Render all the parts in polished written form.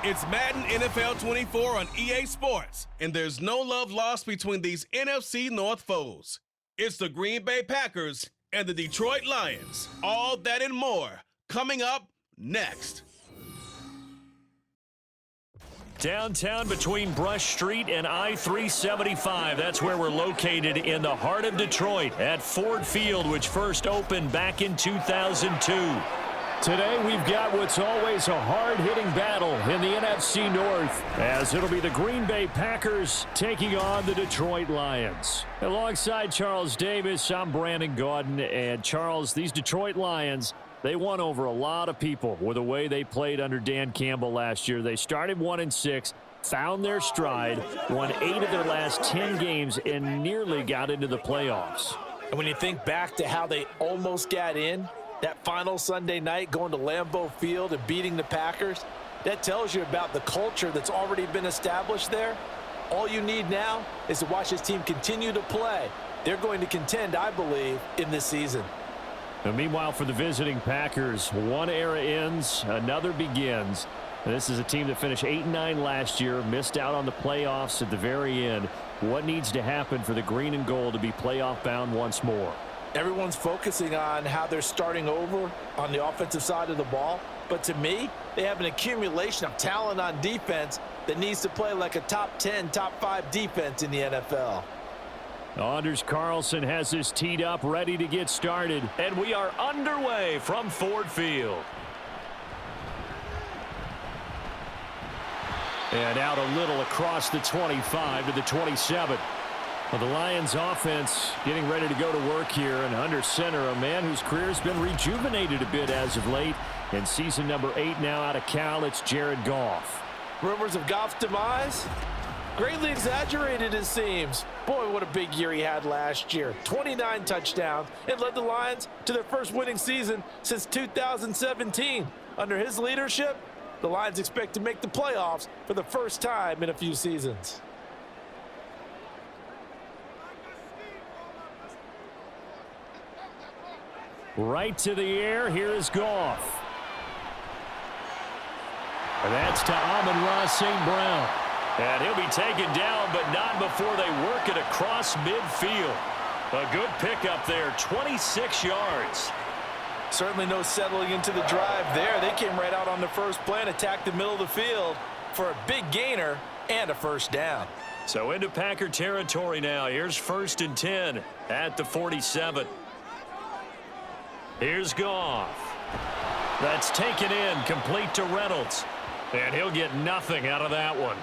It's Madden NFL 24 on EA Sports, and there's no love lost between these NFC North foes. It's the Green Bay Packers and the Detroit Lions. All that and more coming up next. Downtown between Brush Street and I-375. That's where we're located in the heart of Detroit at Ford Field, which first opened back in 2002. Today we've got what's always a hard-hitting battle in the NFC North, as it'll be the Green Bay Packers taking on the Detroit Lions. Alongside Charles Davis, I'm Brandon Gaudin, and Charles, these Detroit Lions, they won over a lot of people with the way they played under Dan Campbell last year. They started 1-6, found their stride, won 8 of their last 10 games, and nearly got into the playoffs. And when you think back to how they almost got in, that final Sunday night going to Lambeau Field and beating the Packers, that tells you about the culture that's already been established there. All you need now is to watch this team continue to play. They're going to contend, I believe, in this season. And meanwhile, for the visiting Packers, one era ends, another begins. And this is a team that finished 8-9 last year, missed out on the playoffs at the very end. What needs to happen for the green and gold to be playoff bound once more? Everyone's focusing on how they're starting over on the offensive side of the ball. But to me, they have an accumulation of talent on defense that needs to play like a top 10, top 5 defense in the NFL. Anders Carlson has this teed up, ready to get started. And we are underway from Ford Field. And out a little across the 25 to the 27. Well, the Lions offense getting ready to go to work here, and under center, a man whose career has been rejuvenated a bit as of late. In season number 8 now out of Cal, it's Jared Goff. Rumors of Goff's demise? Greatly exaggerated, it seems. Boy, what a big year he had last year. 29 touchdowns and led the Lions to their first winning season since 2017. Under his leadership, the Lions expect to make the playoffs for the first time in a few seasons. Right to the air, here is Goff. And that's to Amon-Ra St. Brown. And he'll be taken down, but not before they work it across midfield. A good pickup there, 26 yards. Certainly no settling into the drive there. They came right out on the first play and attacked the middle of the field for a big gainer and a first down. So into Packer territory now. Here's 1st and 10 at the 47. Here's Goff. That's taken in, complete to Reynolds. And he'll get nothing out of that one.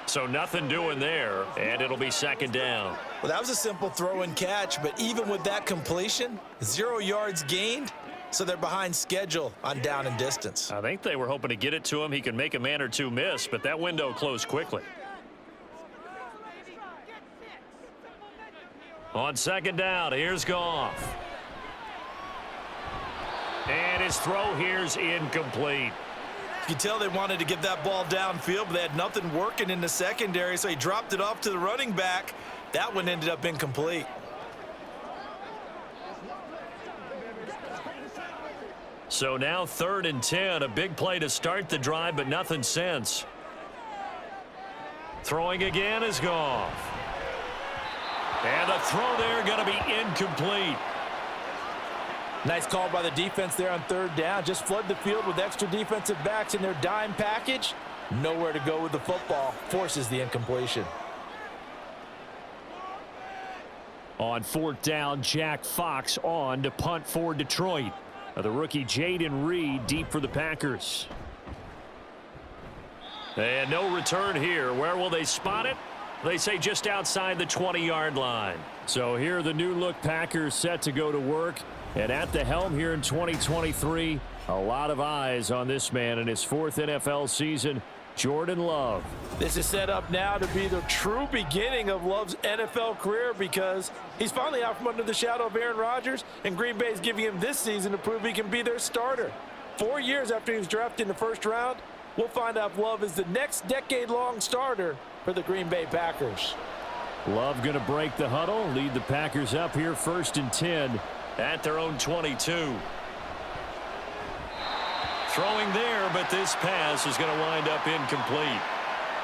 So nothing doing there, and it'll be 2nd down. Well, that was a simple throw and catch, but even with that completion, 0 yards gained, so they're behind schedule on down and distance. I think they were hoping to get it to him. He could make a man or two miss, but that window closed quickly. On 2nd down, here's Goff. And his throw here's incomplete. You can tell they wanted to get that ball downfield, but they had nothing working in the secondary, so he dropped it off to the running back. That one ended up incomplete. So now 3rd and 10, a big play to start the drive, but nothing since. Throwing again is Goff. And the throw there going to be incomplete. Nice call by the defense there on 3rd down. Just flood the field with extra defensive backs in their dime package. Nowhere to go with the football. Forces the incompletion. On 4th down, Jack Fox on to punt for Detroit. The rookie Jaden Reed deep for the Packers. And no return here. Where will they spot it? They say just outside the 20-yard line. So here are the new-look Packers set to go to work. And at the helm here in 2023, a lot of eyes on this man in his 4th NFL season, Jordan Love. This is set up now to be the true beginning of Love's NFL career, because he's finally out from under the shadow of Aaron Rodgers, and Green Bay is giving him this season to prove he can be their starter. 4 years after he was drafted in the 1st round, we'll find out if Love is the next decade-long starter for the Green Bay Packers. Love going to break the huddle, lead the Packers up here 1st and 10. At their own 22. Throwing there, but this pass is going to wind up incomplete.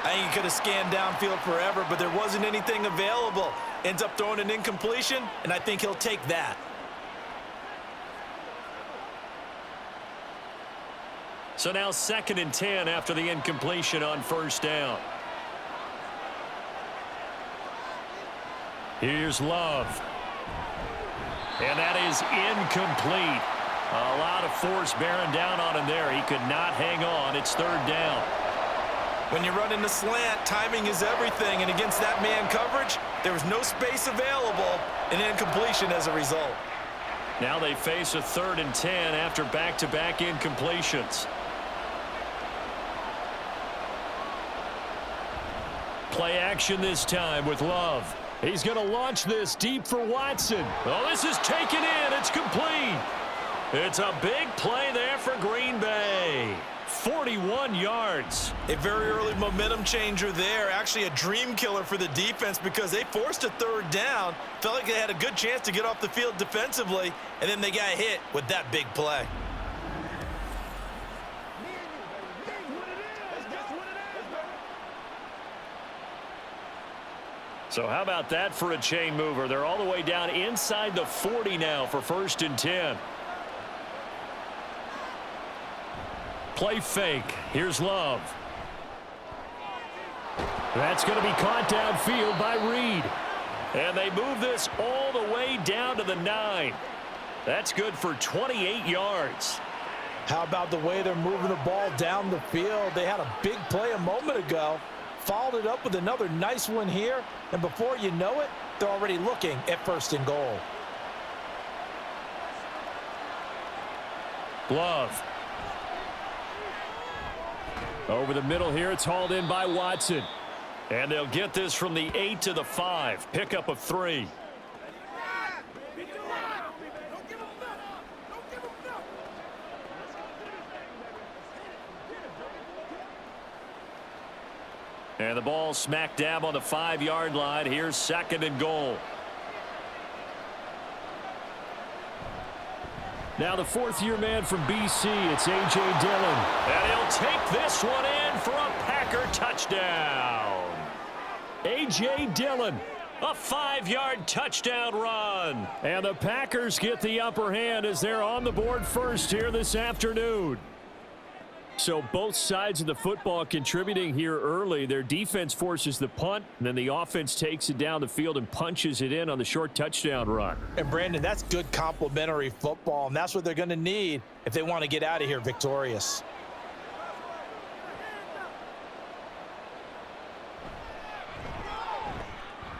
I think he could have scanned downfield forever, but there wasn't anything available. Ends up throwing an incompletion, and I think he'll take that. So now 2nd and 10 after the incompletion on 1st down. Here's Love. And that is incomplete. A lot of force bearing down on him there. He could not hang on. It's 3rd down. When you're running the slant, timing is everything, and against that man coverage, there was no space available, and incompletion as a result. Now they face a 3rd and 10 after back-to-back incompletions. Play action this time with Love. He's going to launch this deep for Watson. Oh, this is taken in. It's complete. It's a big play there for Green Bay. 41 yards. A very early momentum changer there. Actually a dream killer for the defense because they forced a 3rd down. Felt like they had a good chance to get off the field defensively, and then they got hit with that big play. So how about that for a chain mover? They're all the way down inside the 40 now for 1st and 10. Play fake. Here's Love. That's going to be caught downfield by Reed. And they move this all the way down to the 9. That's good for 28 yards. How about the way they're moving the ball down the field? They had a big play a moment ago. Followed it up with another nice one here. And before you know it, they're already looking at 1st and goal. Love. Over the middle here, it's hauled in by Watson. And they'll get this from the 8 to the 5. Pickup of 3. And the ball smack dab on the 5-yard line. Here's 2nd and goal. Now the 4th-year man from BC, it's A.J. Dillon. And he'll take this one in for a Packer touchdown. A.J. Dillon, a 5-yard touchdown run. And the Packers get the upper hand as they're on the board first here this afternoon. So both sides of the football contributing here early. Their defense forces the punt, and then the offense takes it down the field and punches it in on the short touchdown run. And Brandon, that's good complementary football, and that's what they're going to need if they want to get out of here victorious.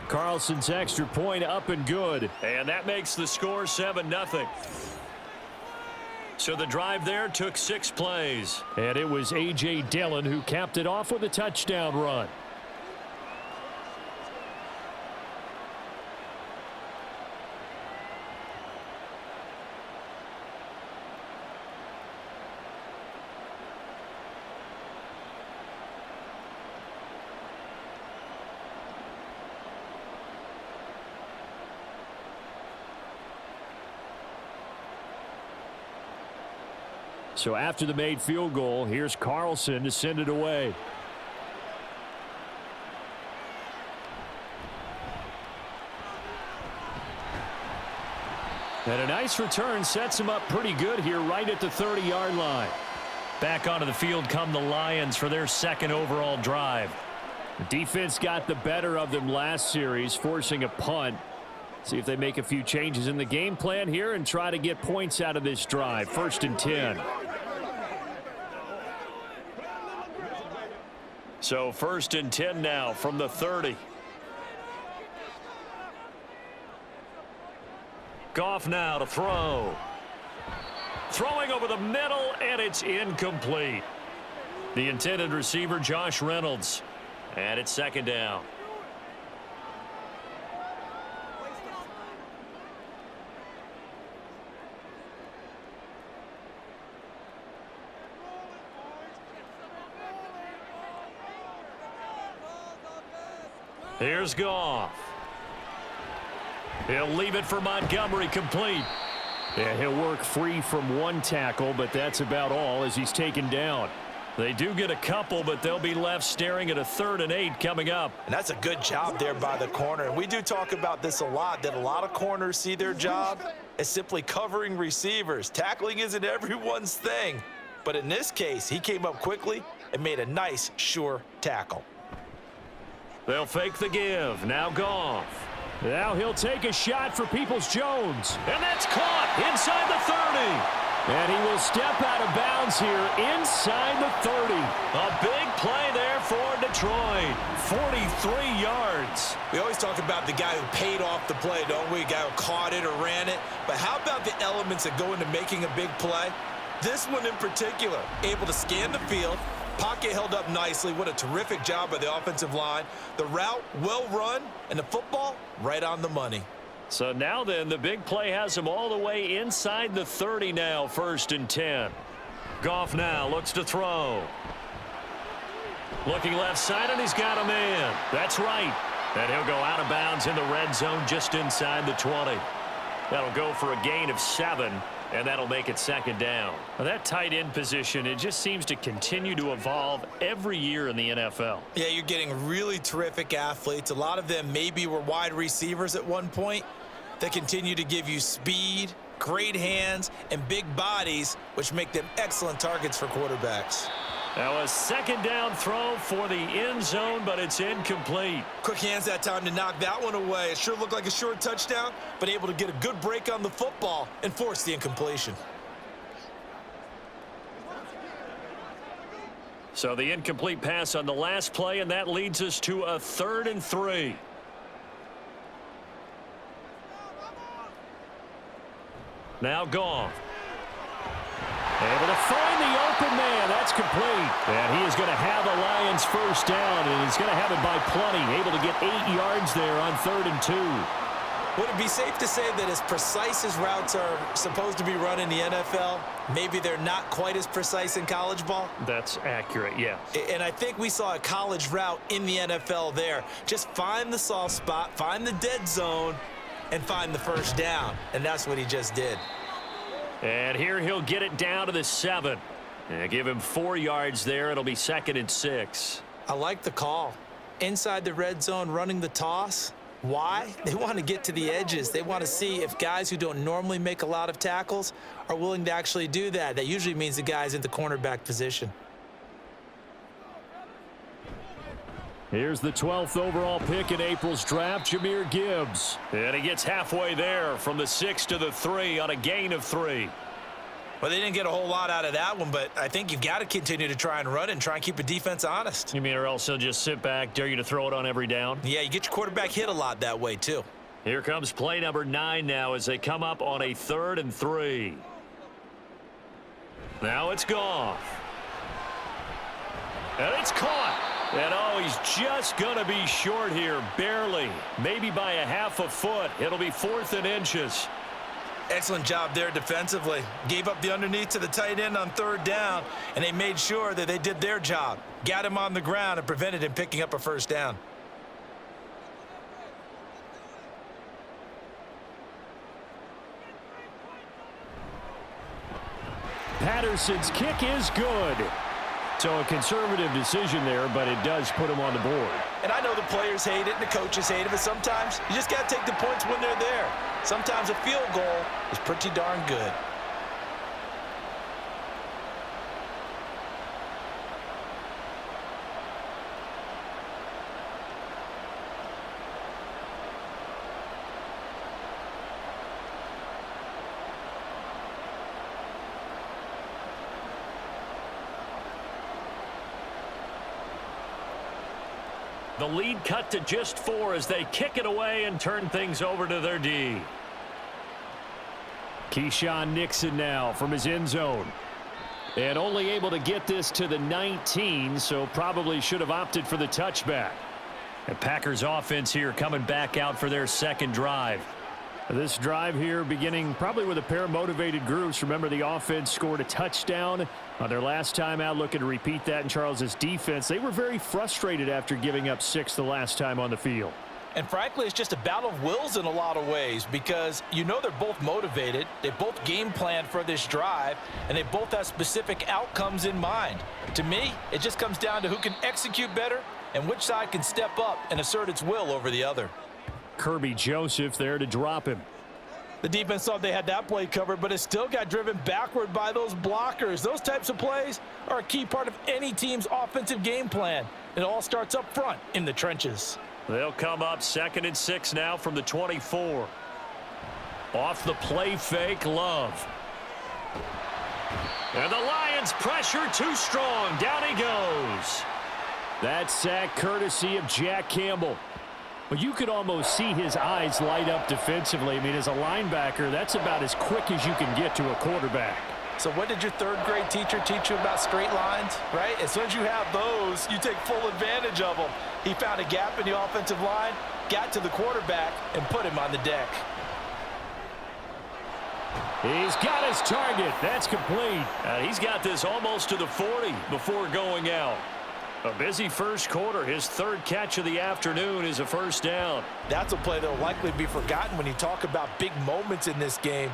Carlson's extra point up and good. And that makes the score 7-0. So the drive there took 6 plays. And it was A.J. Dillon who capped it off with a touchdown run. So after the made field goal, here's Carlson to send it away. And a nice return sets him up pretty good here right at the 30-yard line. Back onto the field come the Lions for their 2nd overall drive. The defense got the better of them last series, forcing a punt. See if they make a few changes in the game plan here and try to get points out of this drive. 1st and 10. So 1st and 10 now from the 30. Goff now to throw. Throwing over the middle, and it's incomplete. The intended receiver, Josh Reynolds. And it's 2nd down. Here's Goff. He'll leave it for Montgomery complete. Yeah, he'll work free from one tackle, but that's about all as he's taken down. They do get a couple, but they'll be left staring at a 3rd and 8 coming up. And that's a good job there by the corner. And we do talk about this a lot, that a lot of corners see their job as simply covering receivers. Tackling isn't everyone's thing. But in this case, he came up quickly and made a nice, sure tackle. They'll fake the give. Now Goff. Now he'll take a shot for Peoples-Jones. And that's caught inside the 30. And he will step out of bounds here inside the 30. A big play there for Detroit. 43 yards. We always talk about the guy who paid off the play, don't we? A guy who caught it or ran it. But how about the elements that go into making a big play? This one in particular, able to scan the field, pocket held up nicely. What a terrific job by the offensive line. The route well run, and the football right on the money. So now then, the big play has him all the way inside the 30 now, 1st and 10. Goff now looks to throw. Looking left side, and he's got a man. That's right. And he'll go out of bounds in the red zone just inside the 20. That'll go for a gain of 7, and that'll make it 2nd down. Well, that tight end position, it just seems to continue to evolve every year in the NFL. Yeah, you're getting really terrific athletes. A lot of them maybe were wide receivers at one point. They continue to give you speed, great hands, and big bodies, which make them excellent targets for quarterbacks. Now a 2nd down throw for the end zone, but it's incomplete. Quick hands that time to knock that one away. It sure looked like a short touchdown, but able to get a good break on the football and force the incompletion. So the incomplete pass on the last play, and that leads us to a 3rd and 3. Now Goff. Able to find the open man. That's complete. And he is going to have the Lions 1st down, and he's going to have it by plenty. Able to get 8 yards there on 3rd and 2. Would it be safe to say that as precise as routes are supposed to be run in the NFL, maybe they're not quite as precise in college ball? That's accurate, yes. And I think we saw a college route in the NFL there. Just find the soft spot, find the dead zone, and find the 1st down. And that's what he just did. And here he'll get it down to the 7. And give him 4 yards there. It'll be 2nd and 6. I like the call. Inside the red zone, running the toss. Why? They want to get to the edges. They want to see if guys who don't normally make a lot of tackles are willing to actually do that. That usually means the guy's in the cornerback position. Here's the 12th overall pick in April's draft, Jahmyr Gibbs. And he gets halfway there from the 6 to the 3 on a gain of 3. Well, they didn't get a whole lot out of that one, but I think you've got to continue to try and run and try and keep the defense honest. You mean or else he'll just sit back, dare you to throw it on every down? Yeah, you get your quarterback hit a lot that way, too. Here comes play number 9 now as they come up on a 3rd and 3. Now it's Goff. And it's caught. And oh, he's just going to be short here, barely. Maybe by a half a foot. It'll be 4th and inches. Excellent job there defensively. Gave up the underneath to the tight end on 3rd down, and they made sure that they did their job. Got him on the ground and prevented him picking up a 1st down. Patterson's kick is good. So a conservative decision there, but it does put him on the board. And I know the players hate it and the coaches hate it, but sometimes you just got to take the points when they're there. Sometimes a field goal is pretty darn good. The lead cut to just 4 as they kick it away and turn things over to their D. Keyshawn Nixon now from his end zone. And only able to get this to the 19, so probably should have opted for the touchback. The Packers offense here coming back out for their 2nd drive. This drive here beginning probably with a pair of motivated groups. Remember, the offense scored a touchdown on their last time out, looking to repeat that in Charles's defense. They were very frustrated after giving up 6 the last time on the field. And frankly, it's just a battle of wills in a lot of ways because you know they're both motivated, they both game planned for this drive, and they both have specific outcomes in mind. To me, it just comes down to who can execute better and which side can step up and assert its will over the other. Kirby Joseph there to drop him. The defense thought they had that play covered, but it still got driven backward by those blockers. Those types of plays are a key part of any team's offensive game plan. It all starts up front in the trenches. They'll come up 2nd and 6 now from the 24. Off the play fake, Love. And the Lions pressure too strong. Down he goes. That sack courtesy of Jack Campbell. But you could almost see his eyes light up defensively. I mean, as a linebacker, that's about as quick as you can get to a quarterback. So what did your 3rd grade teacher teach you about straight lines, right? As soon as you have those, you take full advantage of them. He found a gap in the offensive line, got to the quarterback, and put him on the deck. He's got his target. That's complete. He's got this almost to the 40 before going out. A busy first quarter. His 3rd catch of the afternoon is a first down. That's a play that will likely be forgotten when you talk about big moments in this game.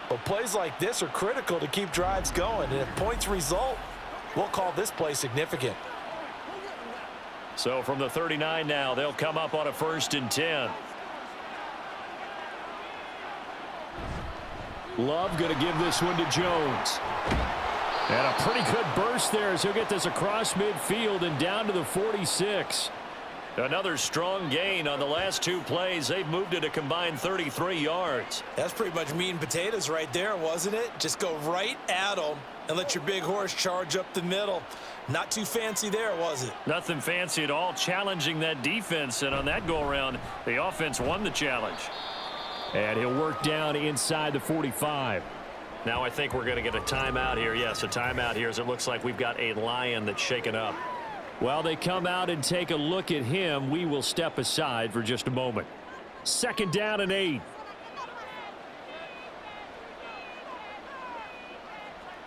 But plays like this are critical to keep drives going. And if points result, we'll call this play significant. So from the 39 now, they'll come up on a 1st and 10. Love going to give this one to Jones. And a pretty good burst there as he'll get this across midfield and down to the 46. Another strong gain on the last 2 plays. They've moved it a combined 33 yards. That's pretty much meat and potatoes right there, wasn't it? Just go right at them and let your big horse charge up the middle. Not too fancy there, was it? Nothing fancy at all, challenging that defense. And on that go-around, the offense won the challenge. And he'll work down inside the 45. Now I think we're going to get a timeout here. Yes, a timeout here as it looks like we've got a Lion that's shaken up. While they come out and take a look at him, we will step aside for just a moment. 2nd down and 8.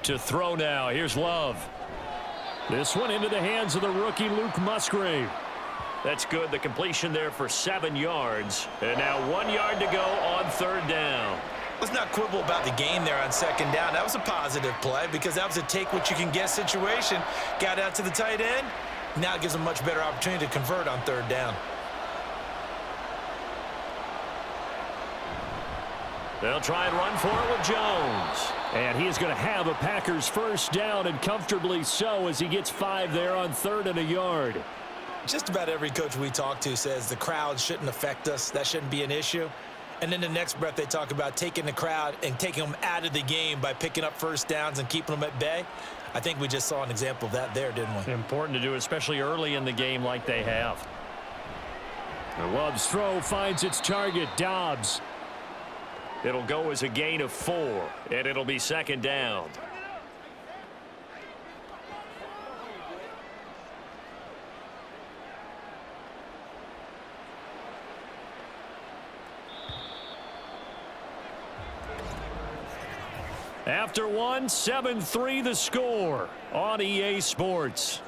To throw now. Here's Love. This one into the hands of the rookie Luke Musgrave. That's good. The completion there for 7 yards. And now 1 yard to go on 3rd down. Let's not quibble about the game there on 2nd down. That was a positive play because that was a take-what-you-can-get situation. Got out to the tight end. Now it gives them a much better opportunity to convert on 3rd down. They'll try and run for it with Jones. And he is going to have a Packers 1st down, and comfortably so, as he gets 5 there on 3rd and a yard. Just about every coach we talk to says the crowd shouldn't affect us. That shouldn't be an issue. And then the next breath they talk about taking the crowd and taking them out of the game by picking up 1st downs and keeping them at bay. I think we just saw an example of that there, didn't we? Important to do, especially early in the game like they have. Love's throw finds its target, Dobbs. It'll go as a gain of 4, and it'll be 2nd down. After 1, 7-3 the score on EA Sports.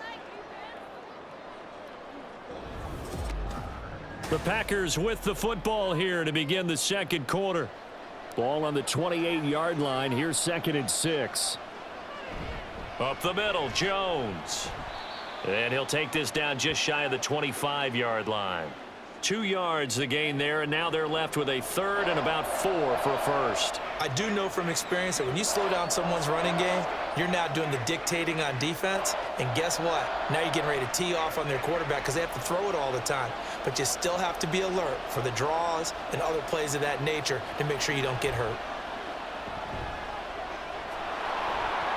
The Packers with the football here to begin the 2nd quarter. Ball on the 28-yard line. Here's 2nd and 6. Up the middle, Jones. And he'll take this down just shy of the 25-yard line. 2 yards the gain there, and now they're left with a 3rd and about 4 for a first. I do know from experience that when you slow down someone's running game, you're now doing the dictating on defense. And guess what? Now you're getting ready to tee off on their quarterback because they have to throw it all the time. But you still have to be alert for the draws and other plays of that nature to make sure you don't get hurt.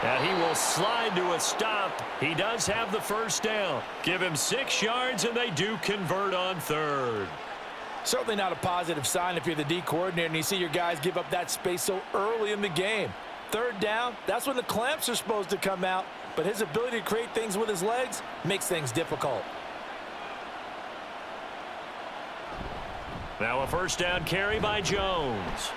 And he will slide to a stop. He does have the 1st down. Give him 6 yards, and they do convert on 3rd. Certainly not a positive sign if you're the D coordinator and you see your guys give up that space so early in the game. 3rd down, that's when the clamps are supposed to come out, but his ability to create things with his legs makes things difficult. Now a 1st down carry by Jones.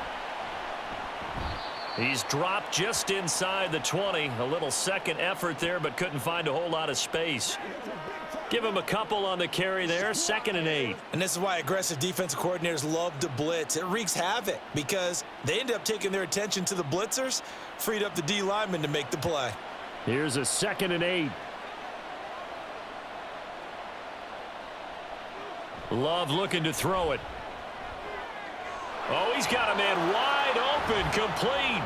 He's dropped just inside the 20. A little second effort there, but couldn't find a whole lot of space. Give him a couple on the carry there, 2nd and 8. And this is why aggressive defensive coordinators love to blitz. It wreaks havoc because they end up taking their attention to the blitzers, freed up the D lineman to make the play. Here's a 2nd and 8. Love looking to throw it. Oh, he's got a man wide open, complete.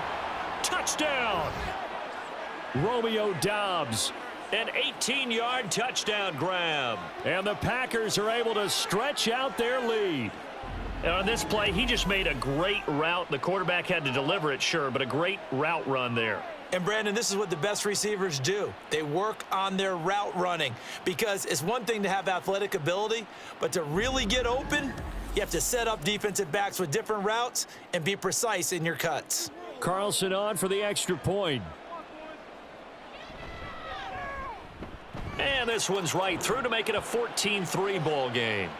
Touchdown. Romeo Doubs. An 18-yard touchdown grab. And the Packers are able to stretch out their lead. And on this play, he just made a great route. The quarterback had to deliver it, sure, but a great route run there. And, Brandon, this is what the best receivers do. They work on their route running because it's one thing to have athletic ability, but to really get open, you have to set up defensive backs with different routes and be precise in your cuts. Carlson on for the extra point. And this one's right through to make it a 14-3 ball game.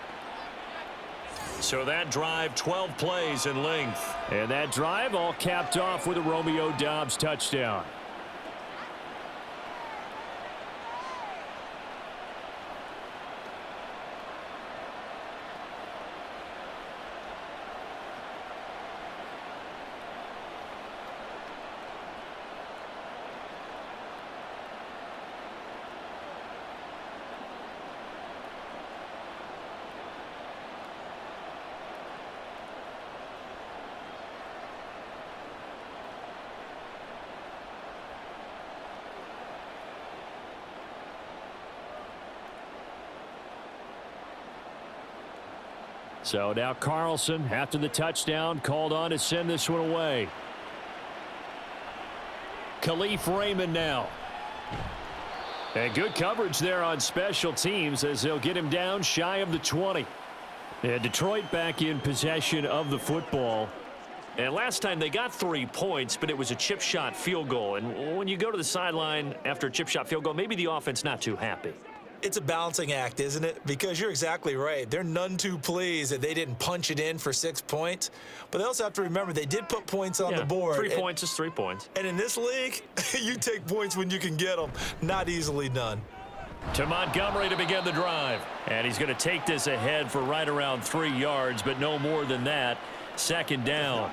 So that drive, 12 plays in length. And that drive all capped off with a Romeo Doubs touchdown. So now Carlson, after the touchdown, called on to send this one away. Khalif Raymond now. And good coverage there on special teams as they'll get him down shy of the 20. And Detroit back in possession of the football. And last time they got 3 points, but it was a chip shot field goal. And when you go to the sideline after a chip shot field goal, maybe the offense not too happy. It's a balancing act, isn't it? Because you're exactly right. They're none too pleased that they didn't punch it in for 6 points. But they also have to remember they did put points on the board. 3 points is 3 points. And in this league, you take points when you can get them. Not easily done. To Montgomery to begin the drive. And he's going to take this ahead for right around 3 yards, but no more than that. 2nd down.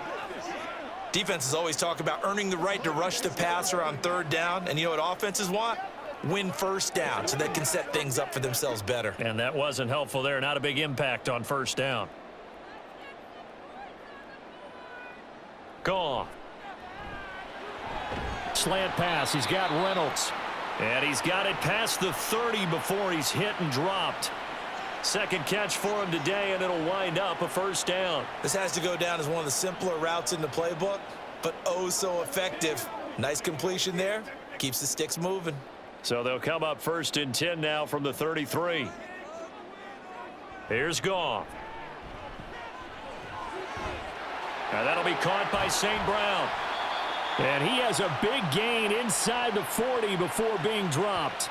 Defenses always talk about earning the right to rush the passer on 3rd down. And you know what offenses want? Win 1st down so they can set things up for themselves better. And that wasn't helpful there. Not a big impact on 1st down. Goff. Slant pass. He's got Reynolds. And he's got it past the 30 before he's hit and dropped. 2nd catch for him today, and it'll wind up a 1st down. This has to go down as one of the simpler routes in the playbook, but oh so effective. Nice completion there. Keeps the sticks moving. So they'll come up 1st and 10 now from the 33. Here's Goff. Now that'll be caught by St. Brown. And he has a big gain inside the 40 before being dropped.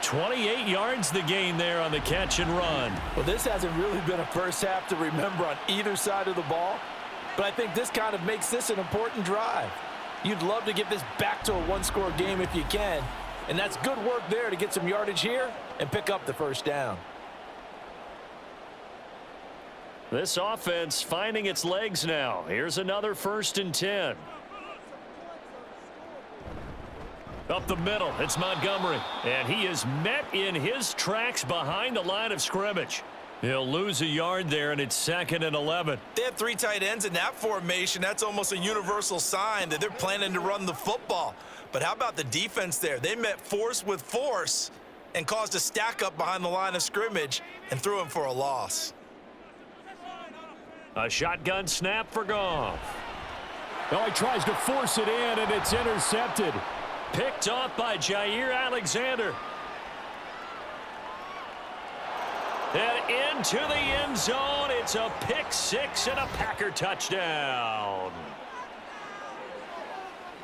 28 yards the gain there on the catch and run. Well, this hasn't really been a first half to remember on either side of the ball, but I think this kind of makes this an important drive. You'd love to get this back to a 1-score game if you can. And that's good work there to get some yardage here and pick up the 1st down. This offense finding its legs now. Here's another 1st and 10. Up the middle, it's Montgomery. And he is met in his tracks behind the line of scrimmage. He'll lose a yard there, and it's 2nd and 11. They have 3 tight ends in that formation. That's almost a universal sign that they're planning to run the football. But how about the defense there? They met force with force and caused a stack up behind the line of scrimmage and threw him for a loss. A shotgun snap for Goff. Oh, he tries to force it in, and it's intercepted. Picked off by Jair Alexander. And into the end zone. It's a pick 6 and a Packer touchdown.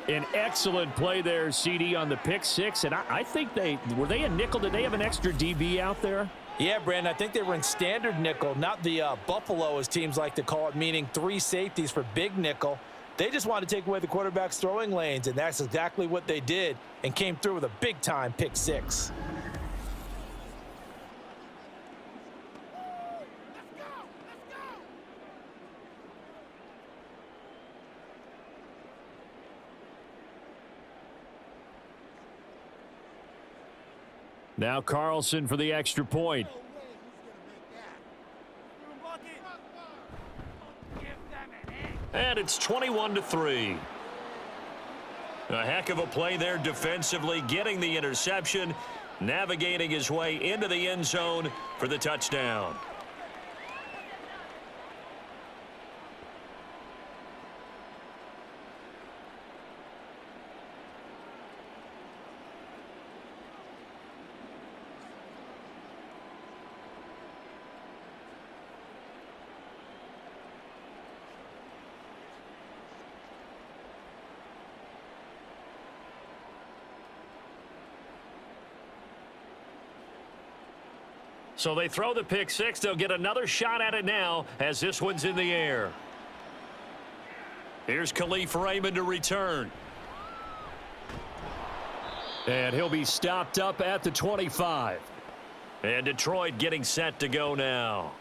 An excellent play there, CD, on the pick 6. And I think were they a nickel? Did they have an extra DB out there? Yeah, Brandon, I think they were in standard nickel, not the Buffalo, as teams like to call it, meaning 3 safeties for big nickel. They just wanted to take away the quarterback's throwing lanes, and that's exactly what they did and came through with a big-time pick 6. Now Carlson for the extra point. And it's 21-3. A heck of a play there defensively, getting the interception, navigating his way into the end zone for the touchdown. So they throw the pick six. They'll get another shot at it now as this one's in the air. Here's Khalif Raymond to return. And he'll be stopped up at the 25. And Detroit getting set to go now.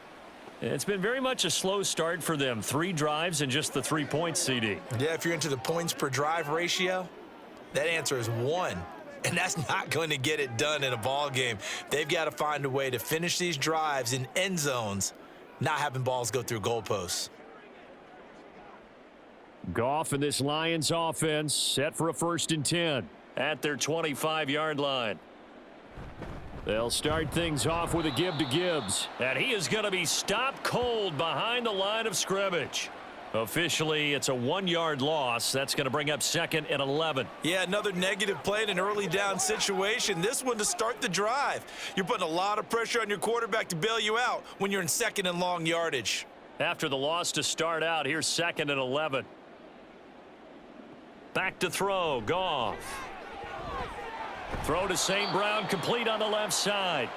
It's been very much a slow start for them. 3 drives and just the 3 points, CD. Yeah, if you're into the points per drive ratio, that answer is 1. And that's not going to get it done in a ball game. They've got to find a way to finish these drives in end zones, not having balls go through goalposts. Goff and this Lions offense set for a 1st and 10. At their 25-yard line. They'll start things off with a give to Gibbs. And he is going to be stopped cold behind the line of scrimmage. Officially, it's a 1-yard loss. That's going to bring up 2nd and 11. Yeah, another negative play in an early down situation. This one to start the drive. You're putting a lot of pressure on your quarterback to bail you out when you're in 2nd and long yardage. After the loss to start out, here's 2nd and 11. Back to throw, Goff. Throw to St. Brown, complete on the left side.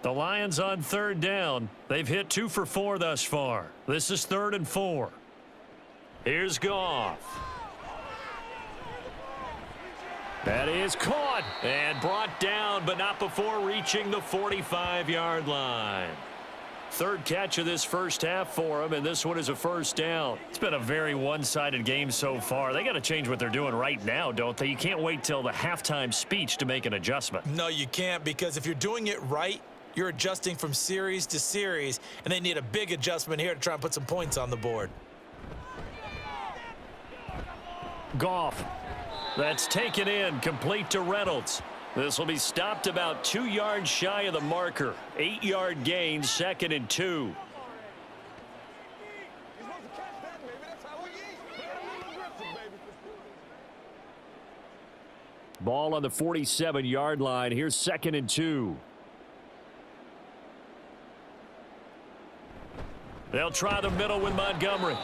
The Lions on 3rd down. They've hit 2 for 4 thus far. This is 3rd and 4. Here's Goff. That is caught. And brought down, but not before reaching the 45-yard line. 3rd catch of this first half for him, and this one is a 1st down. It's been a very one-sided game so far. They got to change what they're doing right now, don't they? You can't wait till the halftime speech to make an adjustment. No, you can't, because if you're doing it right, you're adjusting from series to series, and they need a big adjustment here to try and put some points on the board. Goff. That's taken in, complete to Reynolds. This will be stopped about 2 yards shy of the marker. 8-yard gain, 2nd and 2. Ball on the 47-yard line. Here's 2nd and 2. They'll try the middle with Montgomery.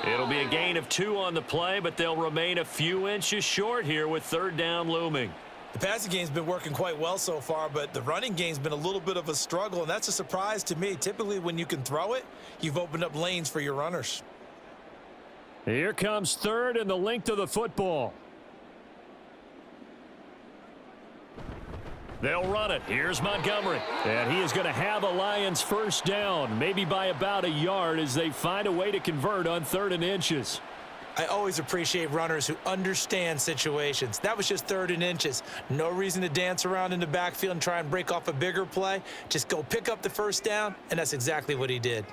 It'll be a gain of 2 on the play, but they'll remain a few inches short here with 3rd down looming. The passing game's been working quite well so far, but the running game's been a little bit of a struggle, and that's a surprise to me. Typically, when you can throw it, you've opened up lanes for your runners. Here comes 3rd and the length of the football. They'll run it. Here's Montgomery. And he is going to have a Lions 1st down, maybe by about a yard as they find a way to convert on 3rd and inches. I always appreciate runners who understand situations. That was just 3rd and inches. No reason to dance around in the backfield and try and break off a bigger play. Just go pick up the 1st down, and that's exactly what he did.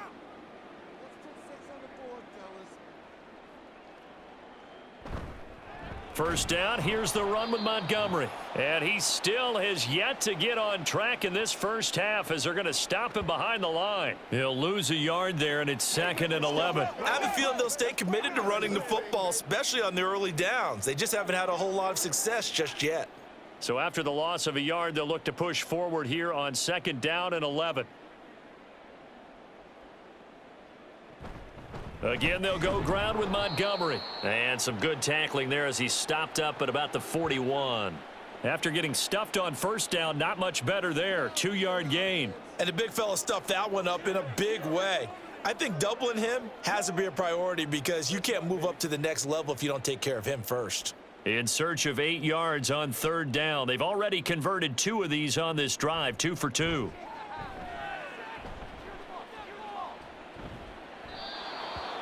First down, here's the run with Montgomery. And he still has yet to get on track in this first half as they're going to stop him behind the line. He'll lose a yard there, and it's 2nd and 11. I have a feeling they'll stay committed to running the football, especially on the early downs. They just haven't had a whole lot of success just yet. So after the loss of a yard, they'll look to push forward here on 2nd down and 11. Again, they'll go ground with Montgomery. And some good tackling there as he stopped up at about the 41. After getting stuffed on 1st down, not much better there. 2-yard gain. And the big fella stuffed that one up in a big way. I think doubling him has to be a priority because you can't move up to the next level if you don't take care of him first. In search of 8 yards on 3rd down. They've already converted 2 of these on this drive, 2 for 2.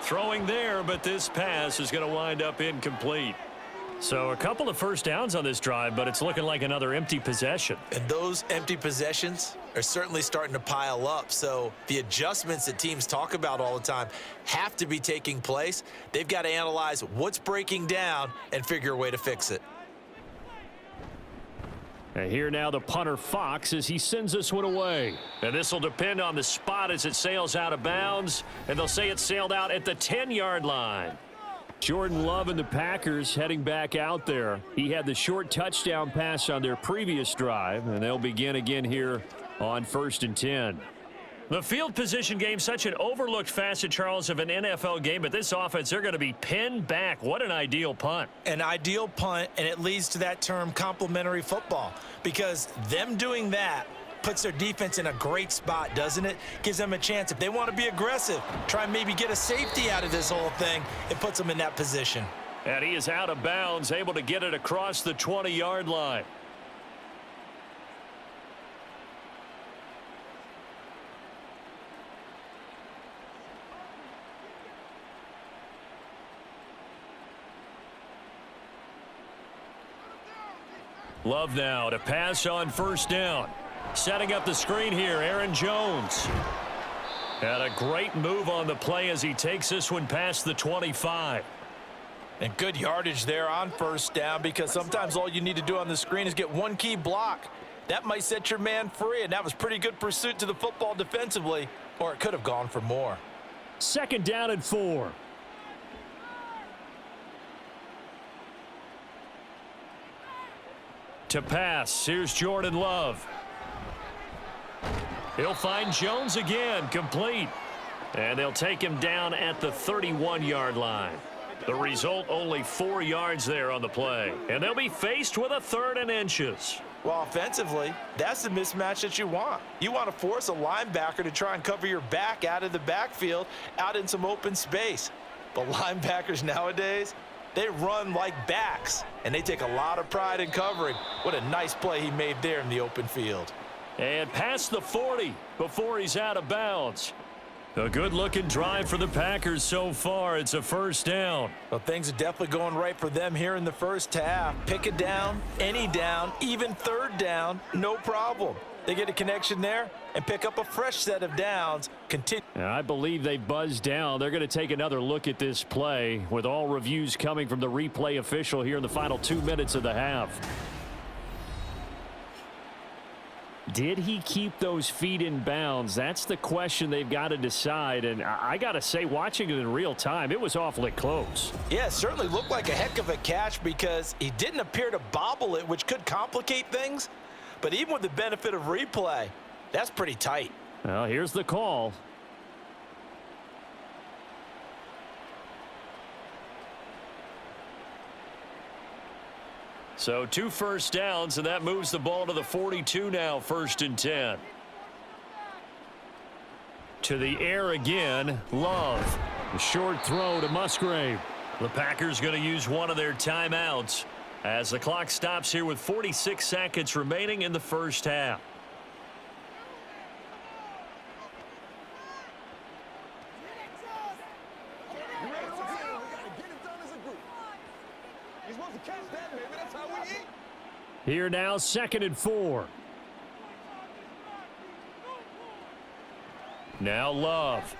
Throwing there, but this pass is going to wind up incomplete. So a couple of first downs on this drive, but it's looking like another empty possession. And those empty possessions are certainly starting to pile up. So the adjustments that teams talk about all the time have to be taking place. They've got to analyze what's breaking down and figure a way to fix it. And here now the punter Fox as he sends this one away. And this will depend on the spot as it sails out of bounds. And they'll say it sailed out at the 10-yard line. Jordan Love and the Packers heading back out there. He had the short touchdown pass on their previous drive, and they'll begin again here on 1st and 10. The field position game, such an overlooked facet, Charles, of an NFL game, but this offense, they're going to be pinned back. What an ideal punt. An ideal punt, and it leads to that term complementary football, because them doing that puts their defense in a great spot, doesn't it? Gives them a chance. If they want to be aggressive, try and maybe get a safety out of this whole thing, it puts them in that position. And he is out of bounds, able to get it across the 20-yard line. Love now to pass on 1st down. Setting up the screen here, Aaron Jones. And a great move on the play as he takes this one past the 25. And good yardage there on 1st down, because sometimes all you need to do on the screen is get one key block. That might set your man free, and that was pretty good pursuit to the football defensively, or it could have gone for more. 2nd down and 4. To pass, here's Jordan Love. He'll find Jones again, complete. And they'll take him down at the 31-yard line. The result, only 4 yards there on the play. And they'll be faced with a 3rd and inches. Well, offensively, that's the mismatch that you want. You want to force a linebacker to try and cover your back out of the backfield, out in some open space. But linebackers nowadays, they run like backs, and they take a lot of pride in covering. What a nice play he made there in the open field. And past the 40 before he's out of bounds. A good-looking drive for the Packers so far. It's a 1st down. Well, things are definitely going right for them here in the 1st half. Pick a down, any down, even 3rd down, no problem. They get a connection there and pick up a fresh set of downs. Continue. I believe they buzzed down. They're going to take another look at this play with all reviews coming from the replay official here in the final 2 minutes of the half. Did he keep those feet in bounds? That's the question they've got to decide. And I got to say, watching it in real time, it was awfully close. Yeah, it certainly looked like a heck of a catch because he didn't appear to bobble it, which could complicate things. But even with the benefit of replay, that's pretty tight. Well, here's the call. So 2 first downs, and that moves the ball to the 42 now, 1st and 10. To the air again, Love. A short throw to Musgrave. The Packers going to use one of their timeouts as the clock stops here with 46 seconds remaining in the 1st half. Here now, 2nd and 4. Now Love.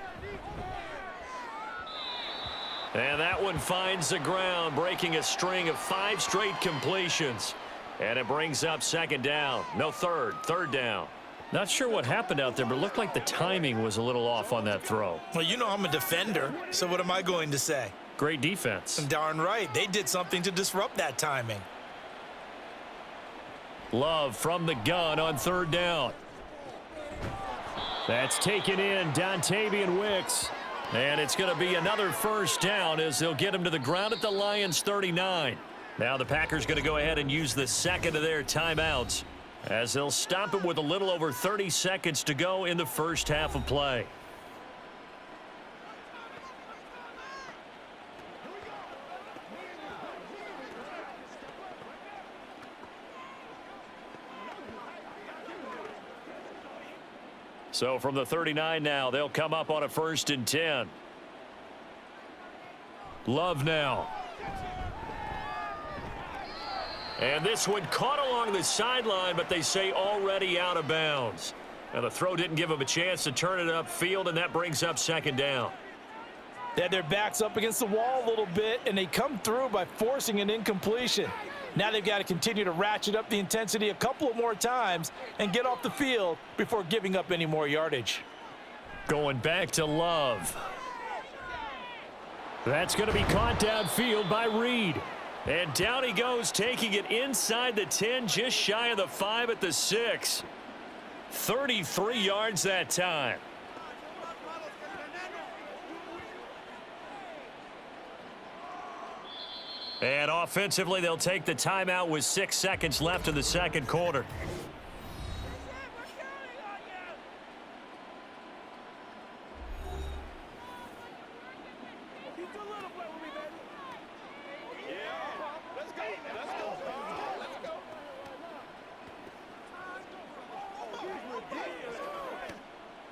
And that one finds the ground, breaking a string of 5 straight completions. And it brings up 2nd down. No, 3rd down. Not sure what happened out there, but it looked like the timing was a little off on that throw. Well, you know I'm a defender, so what am I going to say? Great defense. Darn right. They did something to disrupt that timing. Love from the gun on 3rd down. That's taken in, Dontavian Wicks. And it's going to be another 1st down as they'll get him to the ground at the Lions 39. Now the Packers going to go ahead and use the 2nd of their timeouts as they'll stop it with a little over 30 seconds to go in the 1st half of play. So from the 39 now, they'll come up on a 1st and 10. Love now. And this one caught along the sideline, but they say already out of bounds. Now, the throw didn't give them a chance to turn it upfield, and that brings up second down. They had their backs up against the wall a little bit, and they come through by forcing an incompletion. Now they've got to continue to ratchet up the intensity a couple of more times and get off the field before giving up any more yardage. Going back to Love. That's going to be caught downfield by Reed. And down he goes, taking it inside the 10, just shy of the 5 at the 6. 33 yards that time. And offensively, they'll take the timeout with 6 seconds left in the second quarter.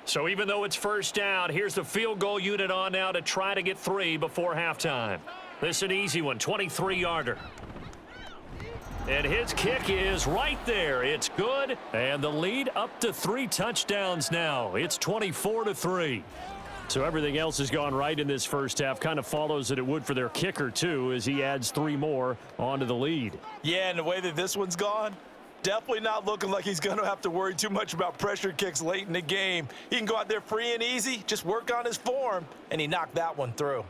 So even though it's first down, here's the field goal unit on now to try to get 3 before halftime. This is an easy one, 23-yarder. And his kick is right there. It's good. And the lead up to 3 touchdowns now. It's 24-3. So everything else has gone right in this first half. Kind of follows that it would for their kicker, too, as he adds 3 more onto the lead. Yeah, and the way that this one's gone, definitely not looking like he's going to have to worry too much about pressure kicks late in the game. He can go out there free and easy, just work on his form, and he knocked that one through.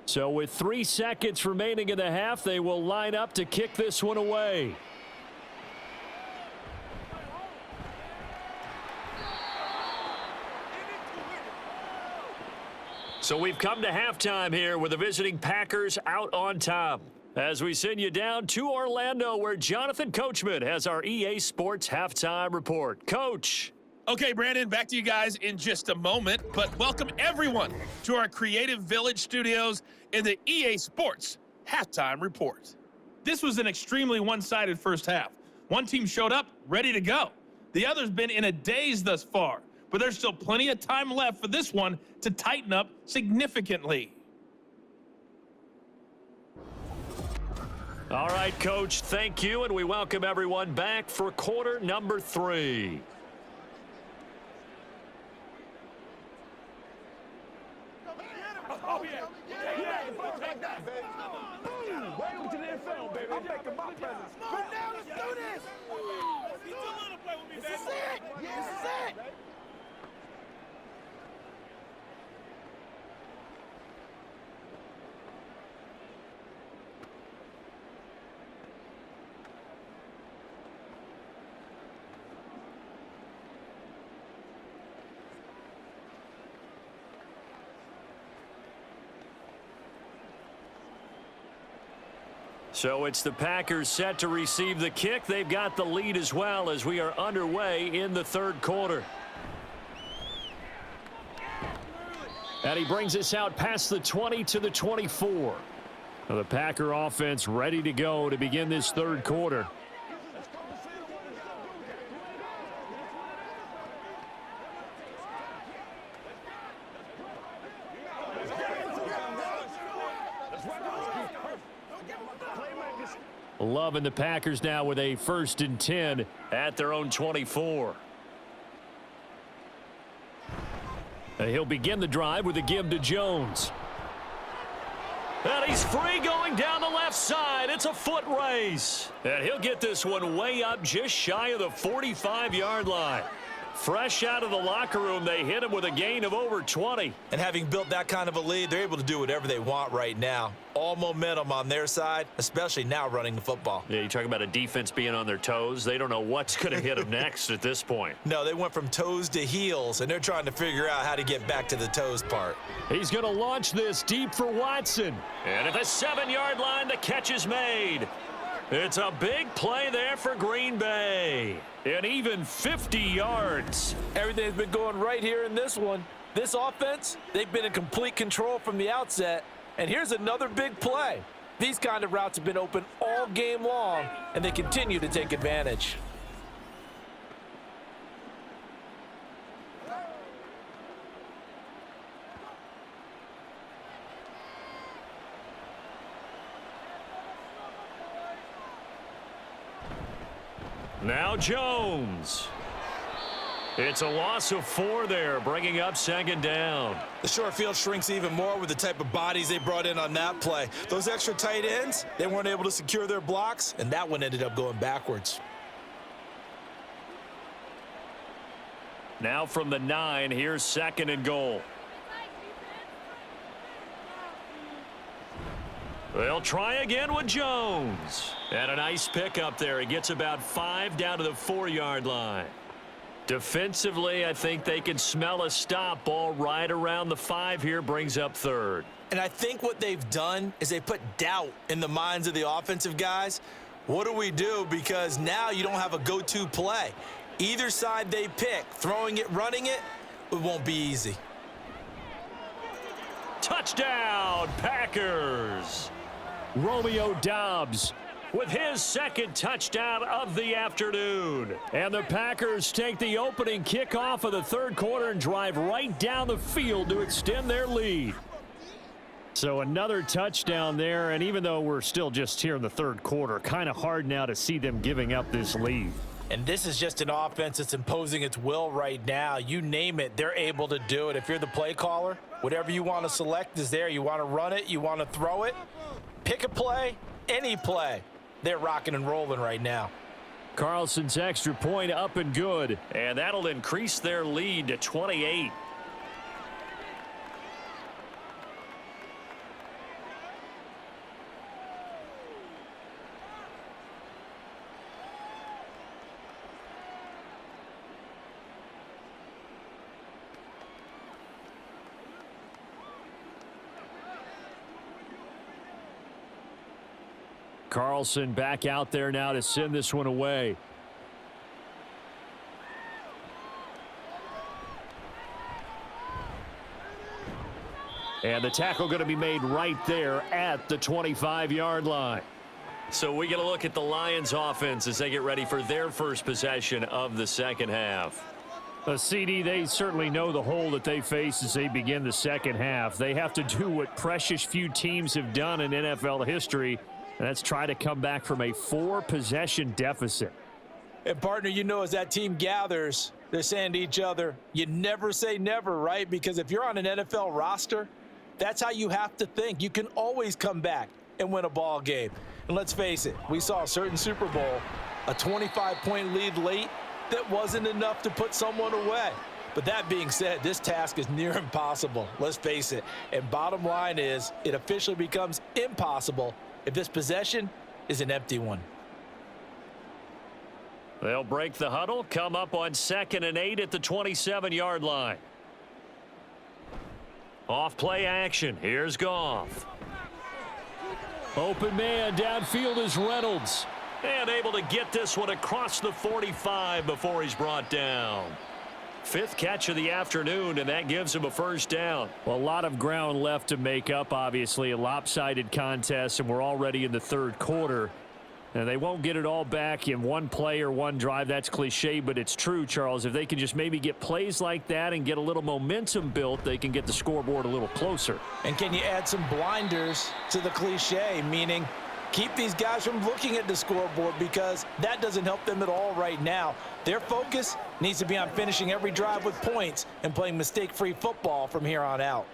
So with 3 seconds remaining in the half, they will line up to kick this one away. So we've come to halftime here with the visiting Packers out on top. As we send you down to Orlando, where Jonathan Coachman has our EA Sports halftime report. Coach. Okay, Brandon, back to you guys in just a moment, but welcome everyone to our Creative Village studios in the EA Sports Halftime Report. This was an extremely one-sided first half. One team showed up ready to go. The other's been in a daze thus far, but there's still plenty of time left for this one to tighten up significantly. All right, Coach, thank you, and we welcome everyone back for quarter number 3. Oh, yeah. Take that, baby. Welcome to the NFL, baby. I'm making my presence. Come on now, let's do this. This is it. This is it. So it's the Packers set to receive the kick. They've got the lead as well as we are underway in the third quarter. And he brings us out past the 20 to the 24. Now the Packer offense ready to go to begin this third quarter. Loving the Packers now with a 1st and 10 at their own 24. He'll begin the drive with a give to Jones. And he's free going down the left side. It's a foot race. And he'll get this one way up just shy of the 45-yard line. Fresh out of the locker room, they hit him with a gain of over 20. And having built that kind of a lead, they're able to do whatever they want right now. All momentum on their side, especially now running the football. Yeah, you talk about a defense being on their toes. They don't know what's going to hit them next at this point. No, they went from toes to heels, and they're trying to figure out how to get back to the toes part. He's going to launch this deep for Watson. And at the 7-yard line, the catch is made. It's a big play there for Green Bay. And even 50 yards. Everything's been going right here in this one. This offense, they've been in complete control from the outset. And here's another big play. These kind of routes have been open all game long, and they continue to take advantage. Now Jones. It's a loss of 4 there, bringing up second down. The short field shrinks even more with the type of bodies they brought in on that play. Those extra tight ends, they weren't able to secure their blocks, and that one ended up going backwards. Now from the 9, here's second and goal. They'll try again with Jones. And a nice pickup there. He gets about 5 down to the 4-yard line. Defensively, I think they can smell a stop. Ball right around the 5 here, brings up third. And I think what they've done is they put doubt in the minds of the offensive guys. What do we do? Because now you don't have a go-to play. Either side they pick, throwing it, running it, it won't be easy. Touchdown, Packers! Romeo Doubs With his second touchdown of the afternoon. And the Packers take the opening kickoff of the third quarter and drive right down the field to extend their lead. So another touchdown there, and even though we're still just here in the third quarter, kind of hard now to see them giving up this lead. And this is just an offense that's imposing its will right now. You name it, they're able to do it. If you're the play caller, whatever you want to select is there. You want to run it, you want to throw it, pick a play, any play. They're rocking and rolling right now. Carlson's extra point up and good. And that'll increase their lead to 28. Carlson back out there now to send this one away. And the tackle going to be made right there at the 25-yard line. So we get a look at the Lions offense as they get ready for their first possession of the second half. CD, they certainly know the hole that they face as they begin the second half. They have to do what precious few teams have done in NFL history. And that's try to come back from a 4-possession deficit. And, partner, you know, as that team gathers, they're saying to each other, you never say never, right? Because if you're on an NFL roster, that's how you have to think. You can always come back and win a ball game. And let's face it, we saw a certain Super Bowl, a 25-point lead late that wasn't enough to put someone away. But that being said, this task is near impossible. Let's face it. And bottom line is, it officially becomes impossible if this possession is an empty one. They'll break the huddle, come up on 2nd and 8 at the 27-yard line. Off play action. Here's Goff. Open man downfield is Reynolds. And able to get this one across the 45 before he's brought down. 5th catch of the afternoon, and that gives him a first down. Well, a lot of ground left to make up, obviously. A lopsided contest, and we're already in the third quarter. And they won't get it all back in one play or one drive. That's cliche, but it's true, Charles. If they can just maybe get plays like that and get a little momentum built, they can get the scoreboard a little closer. And can you add some blinders to the cliche, meaning keep these guys from looking at the scoreboard, because that doesn't help them at all right now. Their focus needs to be on finishing every drive with points and playing mistake-free football from here on out.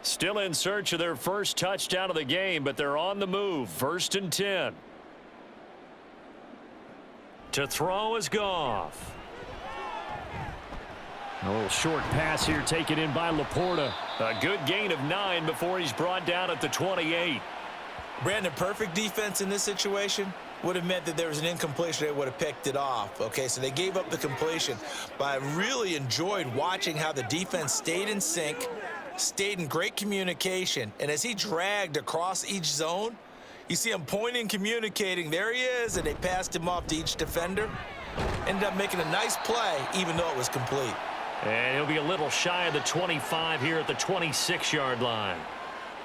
Still in search of their first touchdown of the game, but they're on the move. 1st and 10. To throw is Goff. A little short pass here taken in by Laporta. A good gain of 9 before he's brought down at the 28. Brandon, perfect defense in this situation would have meant that there was an incompletion. They would have picked it off. Okay, so they gave up the completion. But I really enjoyed watching how the defense stayed in sync, stayed in great communication, and as he dragged across each zone, you see him pointing, communicating. There he is, and they passed him off to each defender. Ended up making a nice play, even though it was complete. And he'll be a little shy of the 25 here at the 26-yard line.